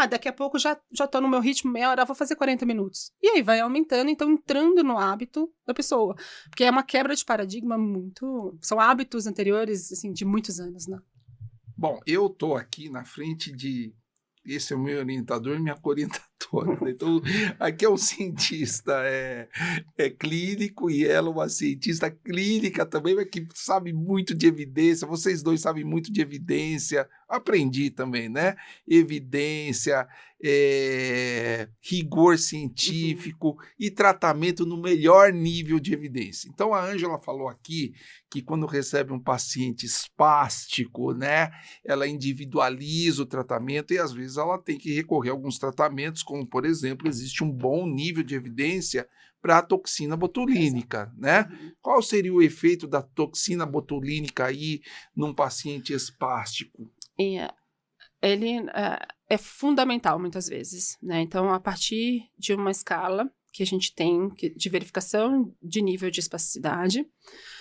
Daqui a pouco já tô no meu ritmo, meia hora, vou fazer 40 minutos. E aí vai aumentando, então entrando no hábito da pessoa. Porque é uma quebra de paradigma muito... São hábitos anteriores, assim, de muitos anos, né? Bom, eu tô aqui na frente de... Esse é o meu orientador e minha orientadora. Né? Então, aqui é um cientista clínico e ela uma cientista clínica também, mas que sabe muito de evidência. Vocês dois sabem muito de evidência. Aprendi também, né? Evidência, rigor científico e tratamento no melhor nível de evidência. Então, a Ângela falou aqui que quando recebe um paciente espástico, né, ela individualiza o tratamento e às vezes ela tem que recorrer a alguns tratamentos, como por exemplo, existe um bom nível de evidência para a toxina botulínica, né? Qual seria o efeito da toxina botulínica aí num paciente espástico? Ele é fundamental muitas vezes, né? Então, a partir de uma escala que a gente tem de verificação de nível de espasticidade,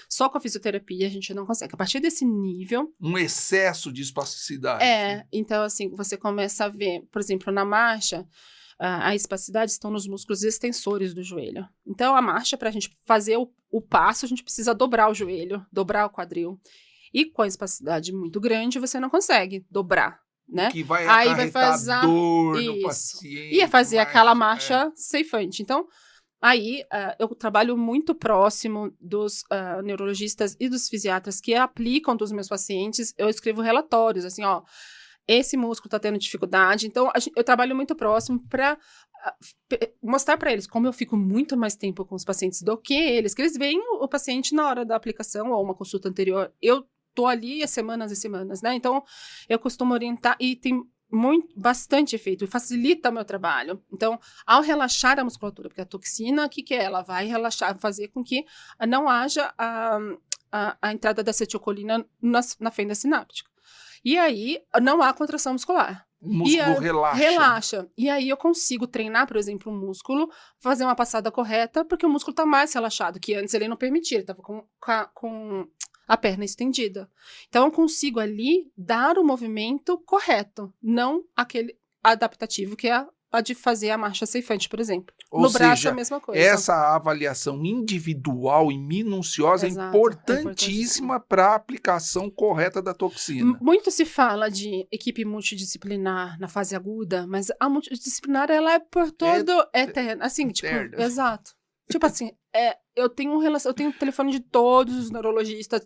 só com a fisioterapia a gente não consegue. A partir desse nível... Um excesso de espasticidade. Então assim, você começa a ver, por exemplo, na marcha, a espasticidade estão nos músculos extensores do joelho. Então, a marcha, para a gente fazer o passo, a gente precisa dobrar o joelho, dobrar o quadril. E com a espasticidade muito grande, você não consegue dobrar, né? Que vai Aí acarretar dor no paciente. Ia fazer aquela marcha ceifante. Então, aí eu trabalho muito próximo dos neurologistas e dos fisiatras que aplicam dos meus pacientes. Eu escrevo relatórios, assim, ó, esse músculo está tendo dificuldade. Então, eu trabalho muito próximo para mostrar para eles como eu fico muito mais tempo com os pacientes do que eles veem o paciente na hora da aplicação ou uma consulta anterior. Eu tô ali há semanas e semanas, né? Então, eu costumo orientar e tem bastante efeito, facilita o meu trabalho. Então, ao relaxar a musculatura, porque a toxina, o que é? Ela vai relaxar, fazer com que não haja a entrada da acetilcolina na fenda sináptica. E aí, não há contração muscular. O músculo relaxa. E aí eu consigo treinar, por exemplo, um músculo, fazer uma passada correta, porque o músculo está mais relaxado, que antes ele não permitia, ele estava com a perna estendida. Então, eu consigo ali dar o movimento correto, não aquele adaptativo, que é a de fazer a marcha ceifante, por exemplo. No braço é a mesma coisa. Essa avaliação individual e minuciosa é importantíssima para a aplicação correta da toxina. Muito se fala de equipe multidisciplinar na fase aguda, mas a multidisciplinar, ela é por todo eterna. Assim, eterna. Tipo, exato. Tipo assim, eu tenho telefone de todos os neurologistas,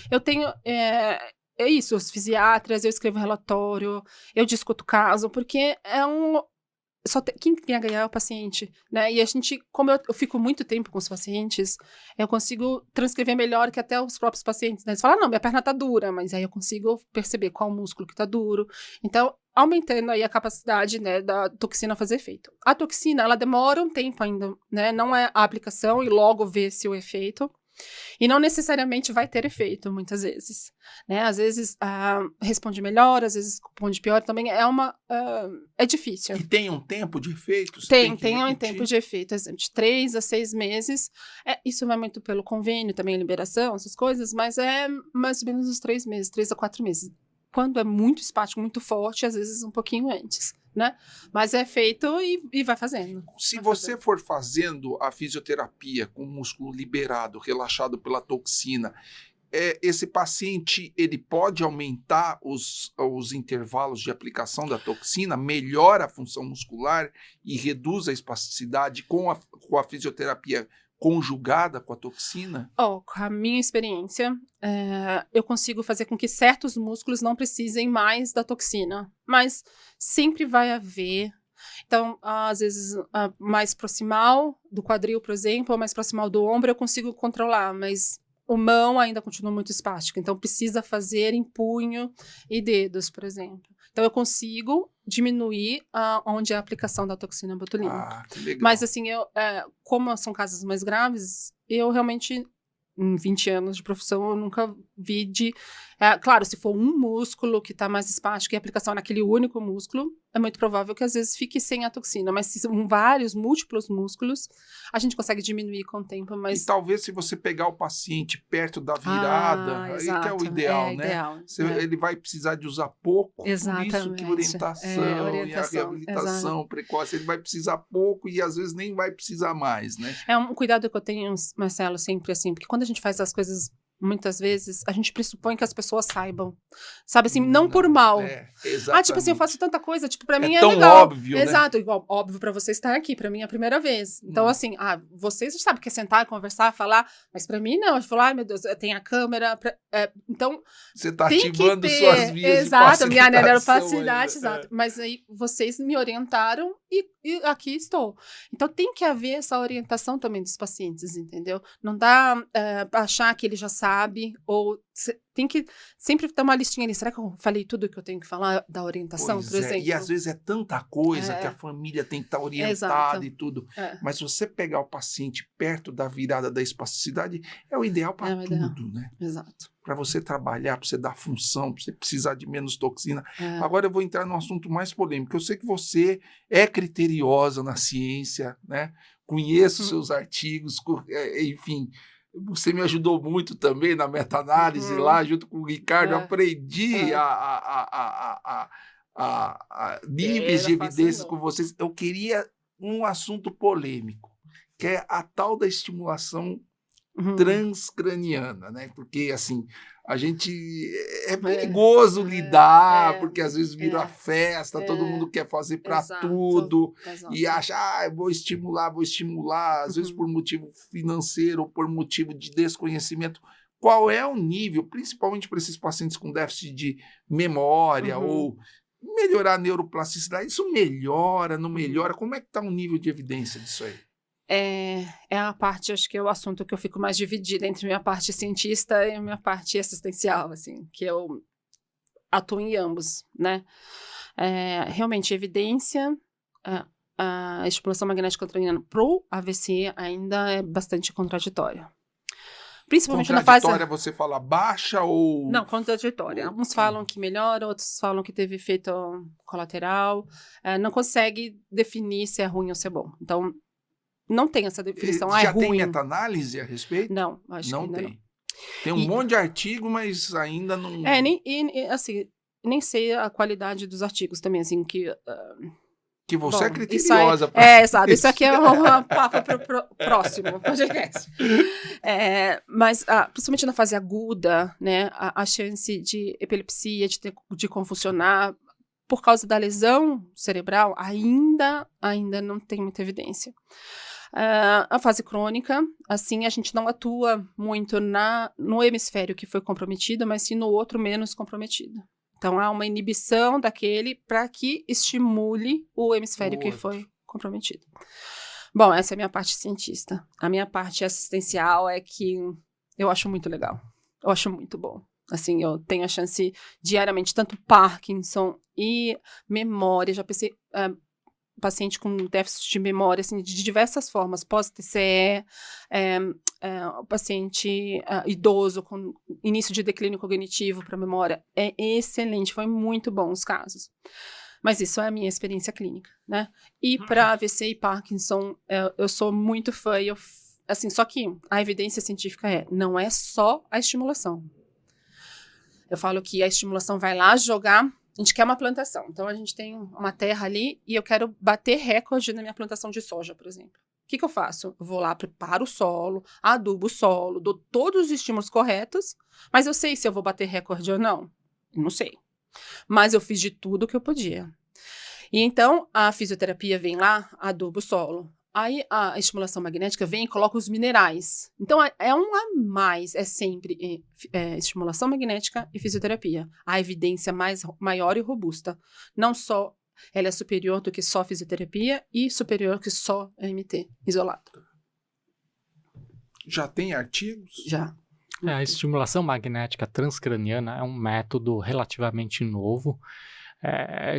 eu tenho... É isso, os fisiatras, eu escrevo relatório, eu discuto caso, porque quem tem a ganhar é o paciente, né? E a gente, como eu fico muito tempo com os pacientes, eu consigo transcrever melhor que até os próprios pacientes, né? Eles falam, não, minha perna tá dura, mas aí eu consigo perceber qual músculo que tá duro. Então, aumentando aí a capacidade, né, da toxina fazer efeito. A toxina, ela demora um tempo ainda, né? Não é a aplicação e logo vê-se o efeito. E não necessariamente vai ter efeito, muitas vezes, né? Às vezes responde melhor, às vezes responde pior, também é difícil. E tem um tempo de efeito? Tem um tempo de efeito, exemplo, de 3 a 6 meses. Isso vai muito pelo convênio, também a liberação, essas coisas, mas é mais ou menos uns 3 meses, 3 a 4 meses. Quando é muito espástico, muito forte, às vezes um pouquinho antes, né? Mas é feito e vai fazendo. Se você for fazendo a fisioterapia com o músculo liberado, relaxado pela toxina, esse paciente, ele pode aumentar os intervalos de aplicação da toxina, melhora a função muscular e reduz a espasticidade com a fisioterapia conjugada com a toxina? Com a minha experiência, eu consigo fazer com que certos músculos não precisem mais da toxina, mas sempre vai haver. Então, às vezes, mais proximal do quadril, por exemplo, ou mais proximal do ombro, eu consigo controlar, mas o mão ainda continua muito espástico, então precisa fazer em punho e dedos, por exemplo. Então, eu consigo diminuir onde é a aplicação da toxina botulínica. Que legal. Mas, assim, como são casos mais graves, eu realmente, em 20 anos de profissão, eu nunca vi de Claro, se for um músculo que está mais espástico e a aplicação naquele único músculo, é muito provável que às vezes fique sem a toxina. Mas se são vários, múltiplos músculos, a gente consegue diminuir com o tempo. Mas... E talvez se você pegar o paciente perto da virada, aí que é o ideal, né? Ele vai precisar de usar pouco, Exatamente. Por isso que orientação e a reabilitação precoce, ele vai precisar pouco e às vezes nem vai precisar mais, né? É um cuidado que eu tenho, Marcelo, sempre assim, porque quando a gente faz as coisas, muitas vezes, a gente pressupõe que as pessoas saibam, sabe assim, não por mal. Exatamente. Tipo assim, eu faço tanta coisa, tipo, pra mim é tão legal. Óbvio, Exato, né? igual, óbvio pra você estar aqui, pra mim é a primeira vez. Então, assim, vocês sabem que é sentar, conversar, falar, mas pra mim não, eu falo, ai meu Deus, tem a câmera, então... Você tá ativando suas vias de exato, minha neuroplasticidade, exato. Mas aí vocês me orientaram e aqui estou. Então tem que haver essa orientação também dos pacientes, entendeu? Não dá pra achar que ele já sabe, ou tem que sempre ter uma listinha ali. Será que eu falei tudo que eu tenho que falar da orientação, por exemplo? E às vezes é tanta coisa que a família tem que estar orientada e tudo. Mas se você pegar o paciente perto da virada da espasticidade, é o ideal para tudo, né? Exato. Para você trabalhar, para você dar função, para você precisar de menos toxina. Agora eu vou entrar num assunto mais polêmico. Eu sei que você é criteriosa na ciência, né? Conheço seus artigos, enfim... Você me ajudou muito também na meta-análise lá, junto com o Ricardo. Eu aprendi a níveis de evidências com vocês. Eu queria um assunto polêmico, que é a tal da estimulação transcraniana, né? Porque, assim, a gente... É perigoso lidar, porque às vezes vira festa, todo mundo quer fazer para tudo, e acha, eu vou estimular, às vezes por motivo financeiro ou por motivo de desconhecimento. Qual é o nível, principalmente para esses pacientes com déficit de memória ou melhorar a neuroplasticidade? Isso melhora, não melhora? Como é que está o nível de evidência disso aí? É a parte, acho que é o assunto que eu fico mais dividida entre minha parte cientista e minha parte assistencial, assim, que eu atuo em ambos, né? Realmente, evidência, a estimulação magnética transcraniana pro AVC ainda é bastante contraditória. Principalmente na fase... Contraditória, você fala baixa ou... Não, contraditória. Uns falam que melhora, outros falam que teve efeito colateral. Não consegue definir se é ruim ou se é bom. Então, não tem essa definição. Já ruim. tem meta-análise a respeito? Não, acho que ainda não. Tem um monte de artigo, mas ainda não... assim, nem sei a qualidade dos artigos também, assim, que você é criteriosa. Exato. Isso aqui é um papo pro próximo podcast. Mas, principalmente na fase aguda, né, a chance de epilepsia, de convulsionar, por causa da lesão cerebral, ainda não tem muita evidência. A fase crônica, assim, a gente não atua muito no hemisfério que foi comprometido, mas sim no outro menos comprometido. Então, há uma inibição daquele para que estimule o hemisfério que foi comprometido. Bom, essa é a minha parte cientista. A minha parte assistencial é que eu acho muito legal. Eu acho muito bom. Assim, eu tenho a chance diariamente, tanto Parkinson e memória, já pensei... paciente com déficit de memória, assim, de diversas formas, pós-TCE, o paciente idoso com início de declínio cognitivo para memória, é excelente, foi muito bom os casos. Mas isso é a minha experiência clínica, né? E para AVC e Parkinson, eu sou muito fã, assim, só que a evidência científica não é só a estimulação. Eu falo que a estimulação vai lá jogar... A gente quer uma plantação, então a gente tem uma terra ali e eu quero bater recorde na minha plantação de soja, por exemplo. O que eu faço? Eu vou lá, preparo o solo, adubo o solo, dou todos os estímulos corretos, mas eu sei se eu vou bater recorde ou não? Não sei. Mas eu fiz de tudo que eu podia. E então a fisioterapia vem lá, aduba o solo. Aí a estimulação magnética vem e coloca os minerais. Então é um a mais, é sempre estimulação magnética e fisioterapia. A evidência maior e robusta. Não só ela é superior do que só fisioterapia e superior que só AMT isolado. Já tem artigos? Já. A estimulação magnética transcraniana é um método relativamente novo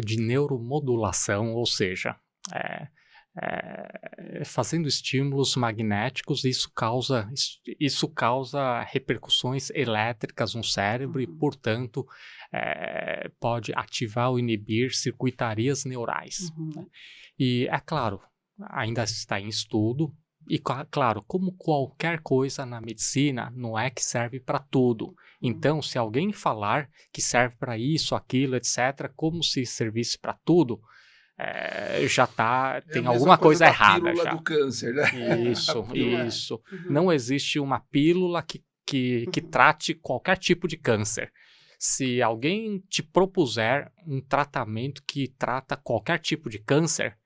de neuromodulação, ou seja, fazendo estímulos magnéticos, isso causa repercussões elétricas no cérebro e, portanto, pode ativar ou inibir circuitarias neurais. Né? E, é claro, ainda está em estudo, e, claro, como qualquer coisa na medicina, não é que serve para tudo. Então, se alguém falar que serve para isso, aquilo, etc., como se servisse para tudo, já tem alguma coisa errada. A pílula já. do câncer, né? Isso. Não existe uma pílula que trate qualquer tipo de câncer. Se alguém te propuser um tratamento que trata qualquer tipo de câncer,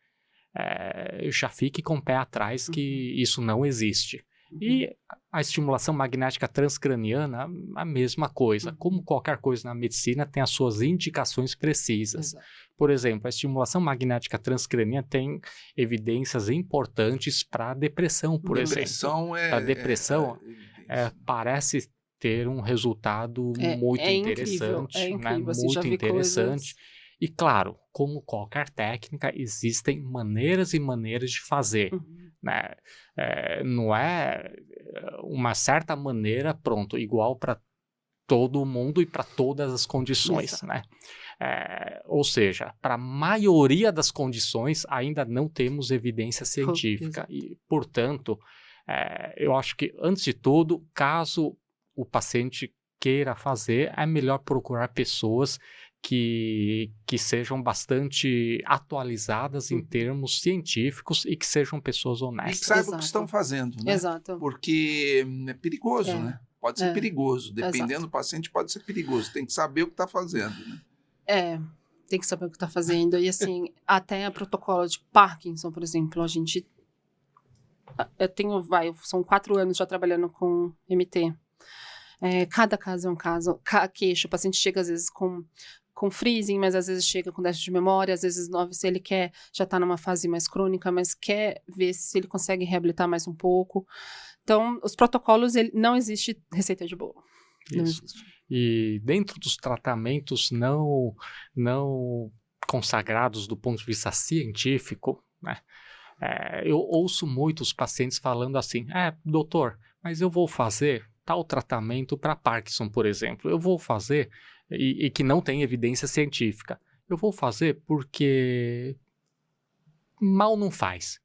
já fique com o pé atrás que isso não existe. E a estimulação magnética transcraniana, a mesma coisa. Como qualquer coisa na medicina, tem as suas indicações precisas. Exato. Por exemplo, a estimulação magnética transcraniana tem evidências importantes para depressão, por exemplo. A depressão parece ter um resultado muito interessante. Incrível. Assim, muito interessante. E, claro, como qualquer técnica, existem maneiras e maneiras de fazer. Né? Não é uma certa maneira, pronto, igual para todo mundo e para todas as condições. Né? Ou seja, para a maioria das condições, ainda não temos evidência científica. E, portanto, eu acho que, antes de tudo, caso o paciente queira fazer, é melhor procurar pessoas que sejam bastante atualizadas em termos científicos e que sejam pessoas honestas. E que saibam o que estão fazendo, né? Exato. Porque é perigoso, né? Pode ser perigoso. Dependendo Exato. do paciente, pode ser perigoso. Tem que saber o que está fazendo, né? Tem que saber o que está fazendo. E, assim, até a protocolo de Parkinson, por exemplo, a gente... são 4 anos já trabalhando com MT. Cada caso é um caso. Queixo, o paciente chega às vezes com freezing, mas às vezes chega com déficit de memória, às vezes no AVC ele já está numa fase mais crônica, mas quer ver se ele consegue reabilitar mais um pouco. Então, os protocolos, não existe receita de bolo. Não existe. E dentro dos tratamentos não consagrados do ponto de vista científico, né, eu ouço muitos pacientes falando assim, doutor, mas eu vou fazer tal tratamento para Parkinson, por exemplo. Eu vou fazer, e que não tem evidência científica, eu vou fazer porque mal não faz.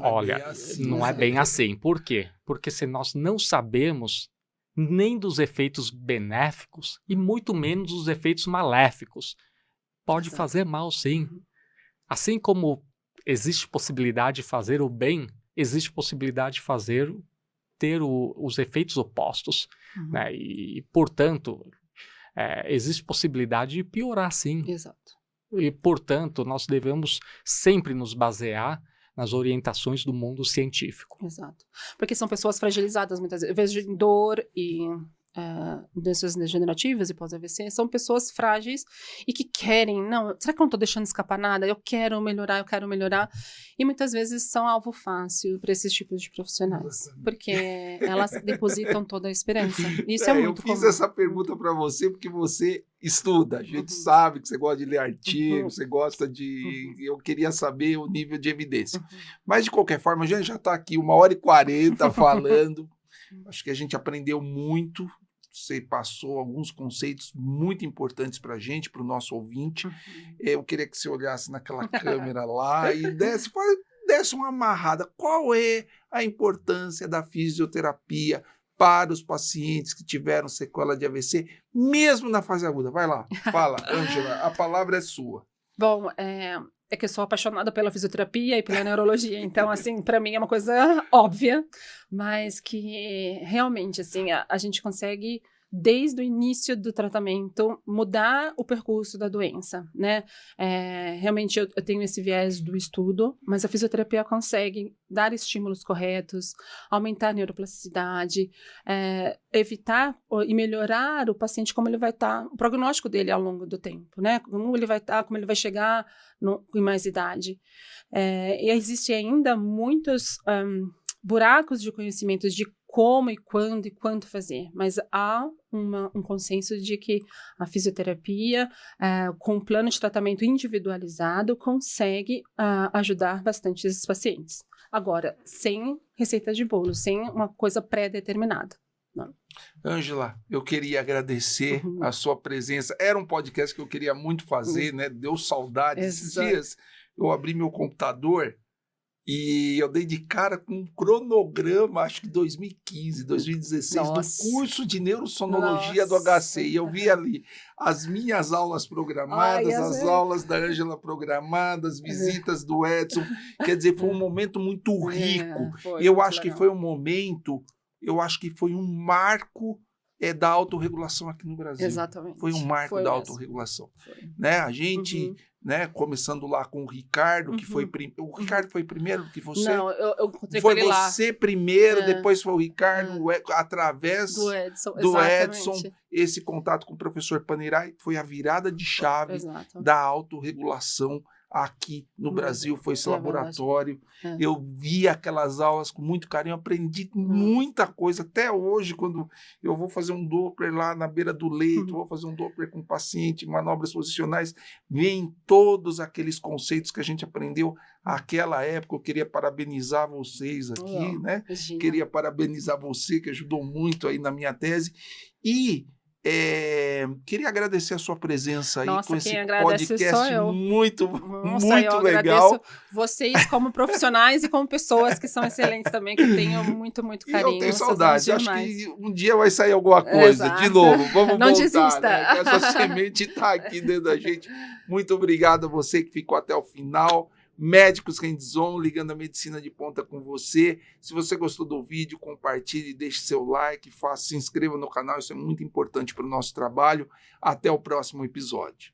Olha, não é bem assim. Por quê? Porque se nós não sabemos nem dos efeitos benéficos e muito menos dos efeitos maléficos, pode fazer mal, sim. Assim como existe possibilidade de fazer o bem, existe possibilidade de ter os efeitos opostos. Né? E, portanto, existe possibilidade de piorar, sim. Exato. E, portanto, nós devemos sempre nos basear nas orientações do mundo científico. Exato. Porque são pessoas fragilizadas, muitas vezes. Ao invés de dor e doenças degenerativas e pós-AVC, são pessoas frágeis e que querem, será que eu não estou deixando escapar nada? Eu quero melhorar. E muitas vezes são alvo fácil para esses tipos de profissionais, porque elas depositam toda a esperança. Isso é muito comum. Eu fiz essa pergunta para você porque você estuda, a gente sabe que você gosta de ler artigos, você gosta de... Eu queria saber o nível de evidência. Mas, de qualquer forma, a gente já está aqui 1h40 falando, acho que a gente aprendeu muito. Você passou alguns conceitos muito importantes para a gente, para o nosso ouvinte. Eu queria que você olhasse naquela câmera lá e desse uma amarrada. Qual é a importância da fisioterapia para os pacientes que tiveram sequela de AVC, mesmo na fase aguda? Vai lá, fala, Ângela, a palavra é sua. Bom, é que eu sou apaixonada pela fisioterapia e pela neurologia, então, assim, para mim é uma coisa óbvia, mas que realmente, assim, a gente consegue, desde o início do tratamento, mudar o percurso da doença, né? Realmente eu tenho esse viés do estudo, mas a fisioterapia consegue dar estímulos corretos, aumentar a neuroplasticidade, evitar e melhorar o paciente, como ele vai estar, o prognóstico dele ao longo do tempo, né? Como ele vai estar, como ele vai chegar em mais idade. E existem ainda muitos buracos de conhecimento de como e quando e quanto fazer, mas há um consenso de que a fisioterapia, com um plano de tratamento individualizado, consegue ajudar bastante esses pacientes. Agora, sem receita de bolo, sem uma coisa pré-determinada. Ângela, eu queria agradecer a sua presença. Era um podcast que eu queria muito fazer, né? Deu saudade. Esses dias eu abri meu computador e eu dei de cara com um cronograma, acho que 2015, 2016, do curso de Neurosonologia do HC. E eu vi ali as minhas aulas programadas, as aulas da Ângela programadas, visitas do Edson. Quer dizer, foi um momento muito rico. Eu acho que foi um momento... Eu acho que foi um marco da autorregulação aqui no Brasil. Exatamente. Foi um marco da autorregulação. Né? A gente, né, começando lá com o Ricardo, que foi... O Ricardo foi primeiro que você? Não, eu encontrei foi com ele lá. Você primeiro, depois foi o Ricardo, através do Edson, esse contato com o professor Panerai foi a virada de chave da autorregulação aqui no Brasil, foi esse laboratório. Eu vi aquelas aulas com muito carinho, aprendi muita coisa. Até hoje, quando eu vou fazer um Doppler lá na beira do leito, vou fazer um Doppler com o paciente, manobras posicionais, vem todos aqueles conceitos que a gente aprendeu naquela época. Eu queria parabenizar vocês aqui, né? Imagina. Queria parabenizar você, que ajudou muito aí na minha tese. E queria agradecer a sua presença aí. Nossa, com esse podcast muito eu legal. Agradeço vocês como profissionais e como pessoas que são excelentes também, que tenho muito carinho. E eu tenho saudade. Acho que um dia vai sair alguma coisa. De novo, vamos Não voltar. desista. Né? Essa semente está aqui dentro da gente. Muito obrigado a você que ficou até o final. Médicos Hands-On, ligando a medicina de ponta com você. Se você gostou do vídeo, compartilhe, deixe seu like, se inscreva no canal, isso é muito importante para o nosso trabalho. Até o próximo episódio.